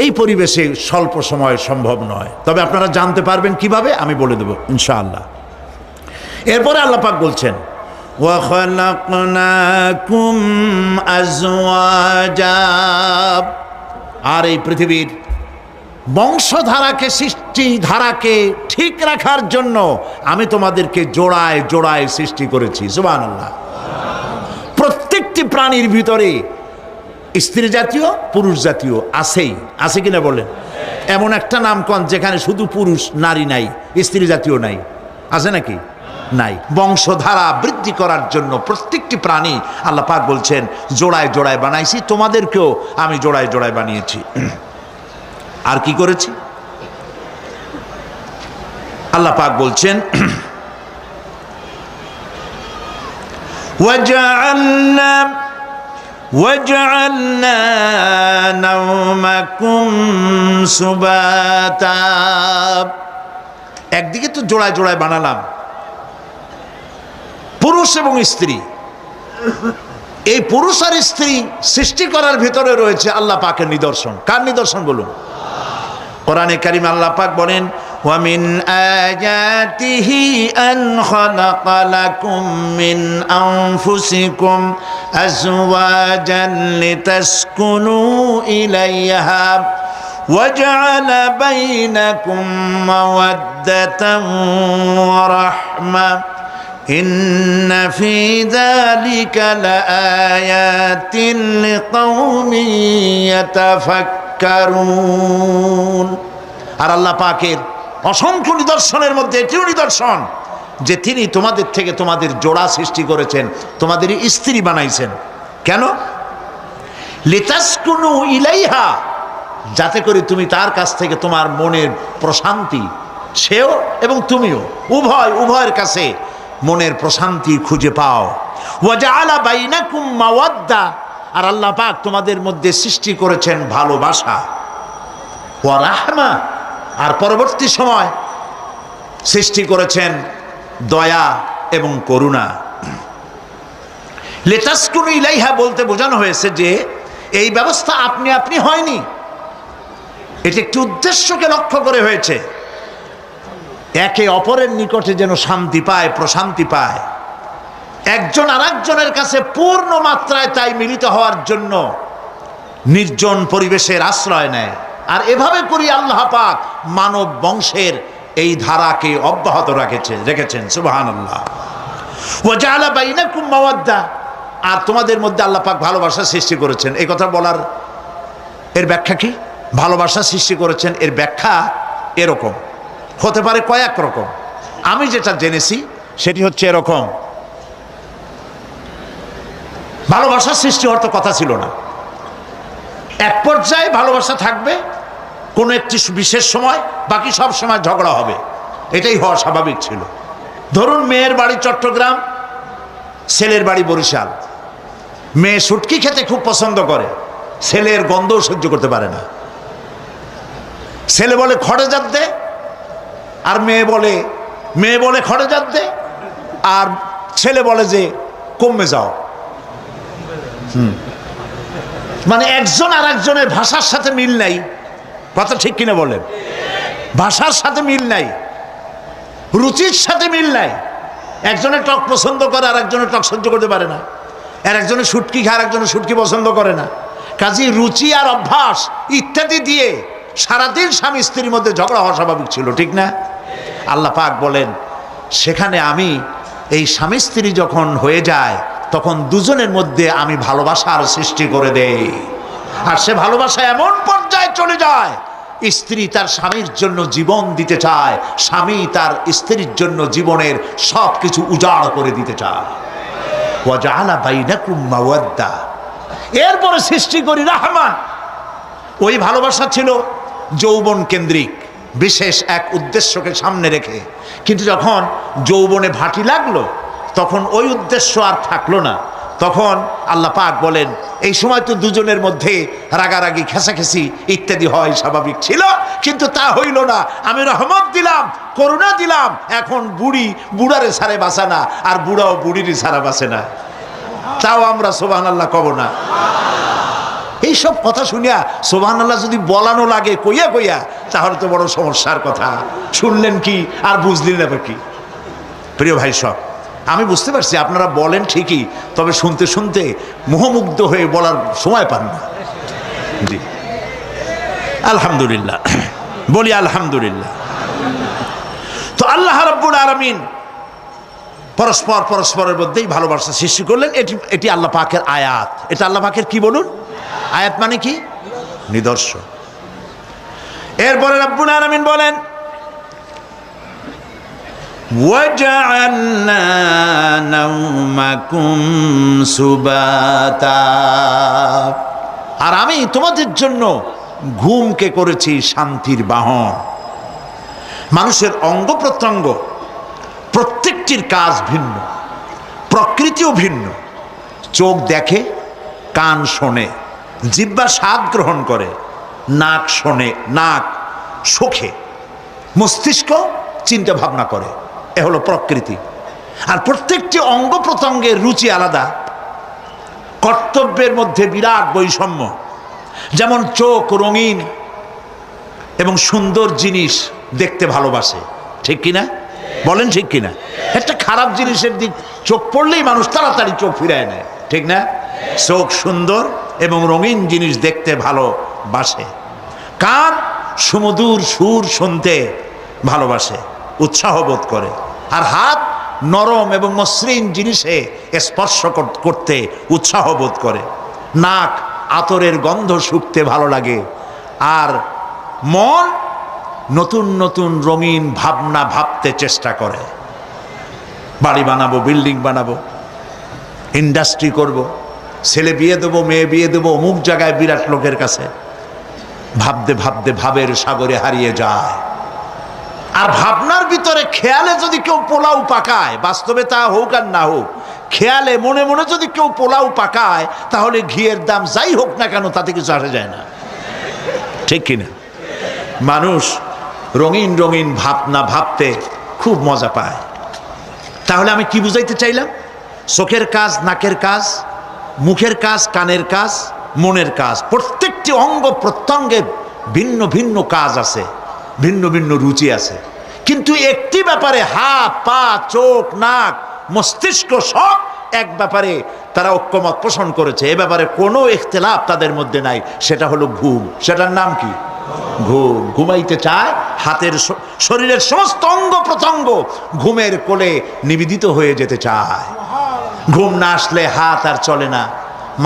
এই পরিবেশে স্বল্প সময়ে সম্ভব নয়। তবে আপনারা জানতে পারবেন কিভাবে, আমি বলে দেব ইনশাআল্লাহ। এরপরে আল্লাহ পাক বলছেন ওয়া খালাকনাকুম আজওয়াজা, আর এই পৃথিবীর বংশধারাকে, সৃষ্টি ধারাকে ঠিক রাখার জন্য আমি তোমাদেরকে জোড়ায় জোড়ায় সৃষ্টি করেছি। সুবহানাল্লাহ। প্রত্যেকটি প্রাণীর ভিতরে স্ত্রী জাতীয় পুরুষ জাতীয় আছেই, আছে কিনা বলেন? এমন একটা নামকরণ যেখানে শুধু পুরুষ, নারী নাই, স্ত্রী জাতীয় নাই, আছে নাকি? নাই। বংশধারা বৃদ্ধি করার জন্য প্রত্যেকটি প্রাণী আল্লাহ পাক বলছেন জোড়ায় জোড়ায় বানাইছি, তোমাদেরকেও আমি জোড়ায় জোড়ায় বানিয়েছি। আর কি করেছি? আল্লাহ পাক বলছেন وَجَعَلْنَا نَوْمَكُمْ سُبَاتًا। একদিকে তো জোড়ায় জোড়ায় বানালাম পুরুষ এবং স্ত্রী, এই পুরুষ আর স্ত্রী সৃষ্টি করার ভিতরে রয়েছে আল্লাহ পাকের নিদর্শন। কার নিদর্শন বলুন? কোরআনে কারিম আল্লাহ পাক বলেন وَمِنْ آيَاتِهِ أَنْ خَلَقَ لَكُم مِّنْ أَنفُسِكُمْ أَزْوَاجًا لِتَسْكُنُوا إِلَيْهَا وَجَعَلَ بَيْنَكُم مَّوَدَّةً وَرَحْمَةً إِنَّ فِي ذَلِكَ لَآيَاتٍ لِقَوْمٍ يَتَفَكَّرُونَ। আর আল্লাহ পাকের অসংখ্য নিদর্শনের মধ্যে এটিও নিদর্শন যে তিনি তোমাদের থেকে তোমাদের জোড়া সৃষ্টি করেছেন, তোমাদের স্ত্রী বানাইছেন। কেন? লিতাসকুনু ইলাইহা, যাতে করে তুমি তার কাছ থেকে তোমার মনের প্রশান্তি, সেও এবং তুমিও উভয়ের কাছে মনের প্রশান্তি খুঁজে পাও। ওয়াজআলা বাইনাকুম মাওয়াদ্দা, আর আল্লাহ পাক তোমাদের মধ্যে সৃষ্টি করেছেন ভালোবাসা। ওয়া রাহমা, আর পরবর্তী সময় সৃষ্টি করেছেন দয়া এবং করুণা। লিতাসকুনু ইলাইহা বলতে বোঝানো হয়েছে যে এই ব্যবস্থা আপনি আপনি হয়নি, এটি একটি উদ্দেশ্যকে লক্ষ্য করে হয়েছে। একে অপরের নিকটে যেন শান্তি পায়, প্রশান্তি পায়, একজন আরেকজনের কাছে পূর্ণ মাত্রায় তাই মিলিত হওয়ার জন্য নির্জন পরিবেশের আশ্রয় নেয়। আর এভাবে করি আল্লাহ পাক মানব বংশের এই ধারাকে অব্যাহত রেখেছেন। সুবহানাল্লাহ। ওয়া জাআলা বাইনাকুম মাওয়াদ্দা, আর তোমাদের মধ্যে আল্লাহ পাক ভালোবাসা সৃষ্টি করেছেন। এই কথা বলার এর ব্যাখ্যা কি? ভালোবাসা সৃষ্টি করেছেন এর ব্যাখ্যা এরকম হতে পারে, কয়েক রকম। আমি যেটা জেনেছি সেটি হচ্ছে এরকম, ভালোবাসা সৃষ্টি হওয়ার তো কথা ছিল না। এক পর্যায়ে ভালোবাসা থাকবে কোনো একটি বিশেষ সময়, বাকি সব সময় ঝগড়া হবে, এটাই হওয়া স্বাভাবিক ছিল। ধরুন মেয়ের বাড়ি চট্টগ্রাম, ছেলের বাড়ি বরিশাল। মেয়ে শুটকি খেতে খুব পছন্দ করে, ছেলের গন্ধও সহ্য করতে পারে না। ছেলে বলে খড়ে জাত দে, আর মেয়ে বলে খড়ে জাত দে, আর ছেলে বলে যে কমে যাও। মানে একজন আর একজনের ভাষার সাথে মিল নাই। কথা ঠিক কিনা বলেন? ভাষার সাথে মিল নাই, রুচির সাথে মিল নাই। একজনের টক পছন্দ করে আর একজনের টক সহ্য করতে পারে না, আর একজনের শুটকি খায় আর একজনের শুটকি পছন্দ করে না। কাজেই রুচি আর অভ্যাস ইত্যাদি দিয়ে সারাদিন স্বামী স্ত্রীর মধ্যে ঝগড়া হওয়া স্বাভাবিক ছিল, ঠিক না? আল্লাহ পাক বলেন সেখানে আমি এই স্বামী স্ত্রী যখন হয়ে যায় তখন দুজনের মধ্যে আমি ভালোবাসার সৃষ্টি করে দেই। আর সে ভালোবাসা এমন পর্যায়ে চলে যায়, স্ত্রী তার স্বামীর জন্য জীবন দিতে চায়, স্বামী তার স্ত্রীর জন্য জীবনের সব কিছু উজাড় করে দিতে চায়। ওয়া জাআলা বাইনাকুম মাওয়াদ্দা, এরপরে সৃষ্টি করি রাহমা। ওই ভালোবাসা ছিল যৌবন কেন্দ্রিক, বিশেষ এক উদ্দেশ্যকে সামনে রেখে। কিন্তু যখন যৌবনে ভাটি লাগলো তখন ওই উদ্দেশ্য আর থাকলো না। তখন আল্লাহ পাক বলেন এই সময় তো দুজনের মধ্যে রাগারাগি, খেসাখেসি ইত্যাদি হয়, স্বাভাবিক ছিল, কিন্তু তা হইল না। আমি রহমত দিলাম, করুণা দিলাম। এখন বুড়ারে ছাড়ে বাঁচে না, আর বুড়াও বুড়িরই ছাড়া বাঁচে না। তাও আমরা সুবহানাল্লাহ কব না? এইসব কথা শুনিয়া সুবহানাল্লাহ যদি বলানো লাগে কইয়া তাহলে তো বড় সমস্যার কথা। শুনলেন কি আর বুঝলেন না কি? প্রিয় ভাই সব, আমি বুঝতে পারছি আপনারা বলেন ঠিকই, তবে শুনতে শুনতে মোহমুগ্ধ হয়ে বলার সময় পান না। জি আলহামদুলিল্লাহ, বলি আলহামদুলিল্লাহ। তো আল্লাহ রাব্বুল আলামিন পরস্পরের মধ্যেই ভালোবাসা সৃষ্টি করলেন। এটি আল্লাহ পাকের আয়াত। এটা আল্লাহ পাকের কি বলুন? আয়াত মানে কি? নিদর্শন। এরপরে রাব্বুল আলামিন বলেন ওয়াজআলনা নাওমাকুম সুবাতা, আর আমি তোমাদের জন্য ঘুমকে করেছি শান্তির বাহন। মানুষের অঙ্গ প্রত্যঙ্গ প্রত্যেকটির কাজ ভিন্ন, প্রকৃতিও ভিন্ন। চোখ দেখে, কান শোনে, জিহ্বা স্বাদ গ্রহণ করে, নাক শোনে, নাক শোখে, মস্তিষ্ক চিন্তা ভাবনা করে। এ হলো প্রকৃতি। আর প্রত্যেকটি অঙ্গ প্রত্যঙ্গের রুচি আলাদা, কর্তব্যের মধ্যে বিরাট বৈষম্য। যেমন চোখ রঙিন এবং সুন্দর জিনিস দেখতে ভালোবাসে, ঠিক কিনা? বলেন ঠিক কিনা? একটা খারাপ জিনিসের দিক চোখ পড়লেই মানুষ তাড়াতাড়ি চোখ ফিরায় নেয়, ঠিক না? চোখ সুন্দর এবং রঙিন জিনিস দেখতে ভালোবাসে। কান সুমধুর সুর শুনতে ভালোবাসে, উৎসাহ বোধ করে। আর হাত নরম এবং মসৃণ জিনিসে স্পর্শ করতে উৎসাহ বোধ করে। নাক আতরের গন্ধ শুঁকতে ভালো লাগে। আর মন নতুন নতুন রঙিন ভাবনা ভাবতে চেষ্টা করে। বাড়ি বানাবো, বিল্ডিং বানাবো, ইন্ডাস্ট্রি করব, ছেলে বিয়ে দেবো, মেয়ে বিয়ে দেবো অমুক জায়গায় বিরাট লোকের কাছে। ভাবতে ভাবতে ভাবের সাগরে হারিয়ে যায়। আর ভাবনার ভিতরে খেয়ালে যদি কেউ পোলাও পাকায়, বাস্তবে তা হোক আর না হোক, খেয়ালে মনে মনে যদি কেউ পোলাও পাকায়, তাহলে ঘিয়ের দাম যাই হোক না কেন তাতে কিছু আসে যায় না, ঠিক কিনা? মানুষ রঙিন রঙিন ভাবনা ভাবতে খুব মজা পায়। তাহলে আমি কি বুঝাইতে চাইলাম? চোখের কাজ, নাকের কাজ, মুখের কাজ, কানের কাজ, মনের কাজ, প্রত্যেকটি অঙ্গ প্রত্যঙ্গের ভিন্ন ভিন্ন কাজ আছে, ভিন্ন ভিন্ন রুচি আছে। কিন্তু একটি ব্যাপারে হাত, পা, চোখ, নাক, মস্তিষ্ক সব এক ব্যাপারে তারা ঐক্যমত পোষণ করেছে। এ ব্যাপারে কোনো ইখতিলাফ তাদের মধ্যে নাই, সেটা হলো ঘুম। সেটার নাম কি? ঘুম। ঘুমাইতে চায়, হাতের শরীরের সমস্ত অঙ্গ প্রত্যঙ্গ ঘুমের কোলে নিবেদিত হয়ে যেতে চায়। ঘুম না আসলে হাত আর চলে না,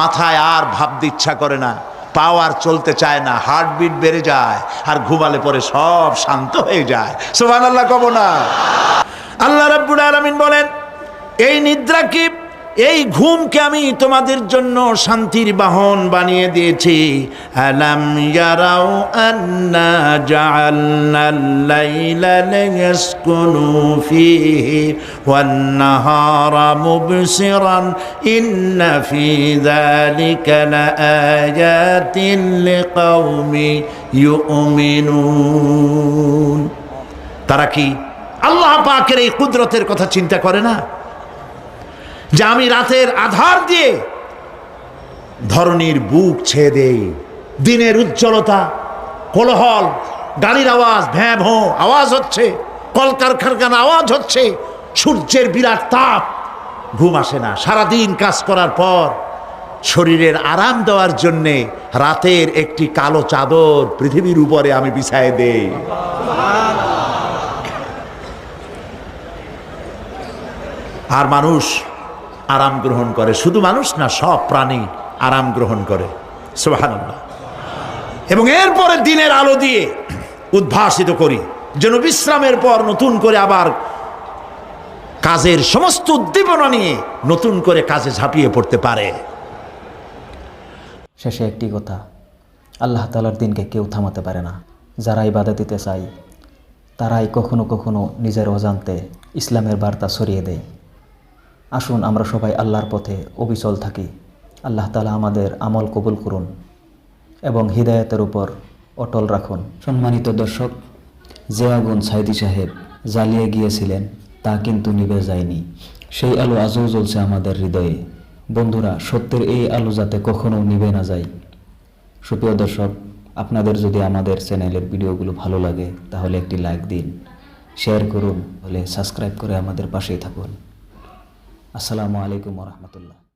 মাথায় আর ভাবতে ইচ্ছা করে না, পাও আর চলতে চায় না, হার্টবিট বেড়ে যায়। আর ঘুমালে পরে সব শান্ত হয়ে যায়। সুবহানাল্লাহ কব না? আল্লাহ রাব্বুল আলামিন বলেন এই নিদ্রা কি, এই ঘুমকে আমি তোমাদের জন্য শান্তির বাহন বানিয়ে দিয়েছি। আলাম ইয়ারাউ আন্না জাআলনাল লাইলা লিয়াসকুনু ফীহি ওয়ান নাহারা মুবসিরান ইন্না ফী যালিকা লাআয়াতিন লিকাওমি ইউমিনুন। তারা কি আল্লাহ পাকের এই কুদরতের কথা চিন্তা করে না, যে আমি রাতের আধার দিয়ে ধরনীর বুক ছেয়ে দেই, দিনের উজ্জ্বলতা, কোলাহল, গাড়ির আওয়াজ, ভ্যাঁ ভোঁ আওয়াজ হচ্ছে, কলকারখানার আওয়াজ হচ্ছে, সূর্যের বিরাট তাপ, ঘুম আসে না। সারাদিন কাজ করার পর শরীরের আরাম দেওয়ার জন্যে রাতের একটি কালো চাদর পৃথিবীর উপরে আমি বিছায়ে দেই। আর মানুষ আরাম গ্রহণ করে। শুধু মানুষ না, সব প্রাণী আরাম গ্রহণ করে। সুবহানাল্লাহ। এবং এরপরে দিনের আলো দিয়ে উদ্ভাসিত করি, যেন বিশ্রামের পর নতুন করে আবার কাজের সমস্ত উদ্দীপনা নিয়ে নতুন করে কাজে ঝাঁপিয়ে পড়তে পারে। শেষে একটি কথা, আল্লাহ তাআলার দিনকে কেউ থামাতে পারে না। যারা ইবাদত দিতে চায় তারাই কখনো কখনো নিজের অজান্তে ইসলামের বার্তা ছড়িয়ে দেয়। আসুন আমরা সবাই আল্লাহর পথে অবিচল থাকি। আল্লাহ তাআলা আমাদের আমল কবুল করুন এবং হিদায়াতের উপর অটল রাখুন। সম্মানিত দর্শক, যে আগুন সাইদি সাহেব জ্বালিয়ে গিয়েছিলেন তা কিন্তু নিভে যায়নি। সেই আলো আজও জ্বলছে আমাদের হৃদয়ে। বন্ধুরা, সত্যের এই আলো যাতে কখনো নিভে না যায়। সুপ্রিয় দর্শক, আপনাদের যদি আমাদের চ্যানেলের ভিডিওগুলো ভালো লাগে তাহলে একটি লাইক দিন, শেয়ার করুন, হলে সাবস্ক্রাইব করে আমাদের পাশেই থাকুন। আসসালামু আলাইকুম রহমতুল্লাহ।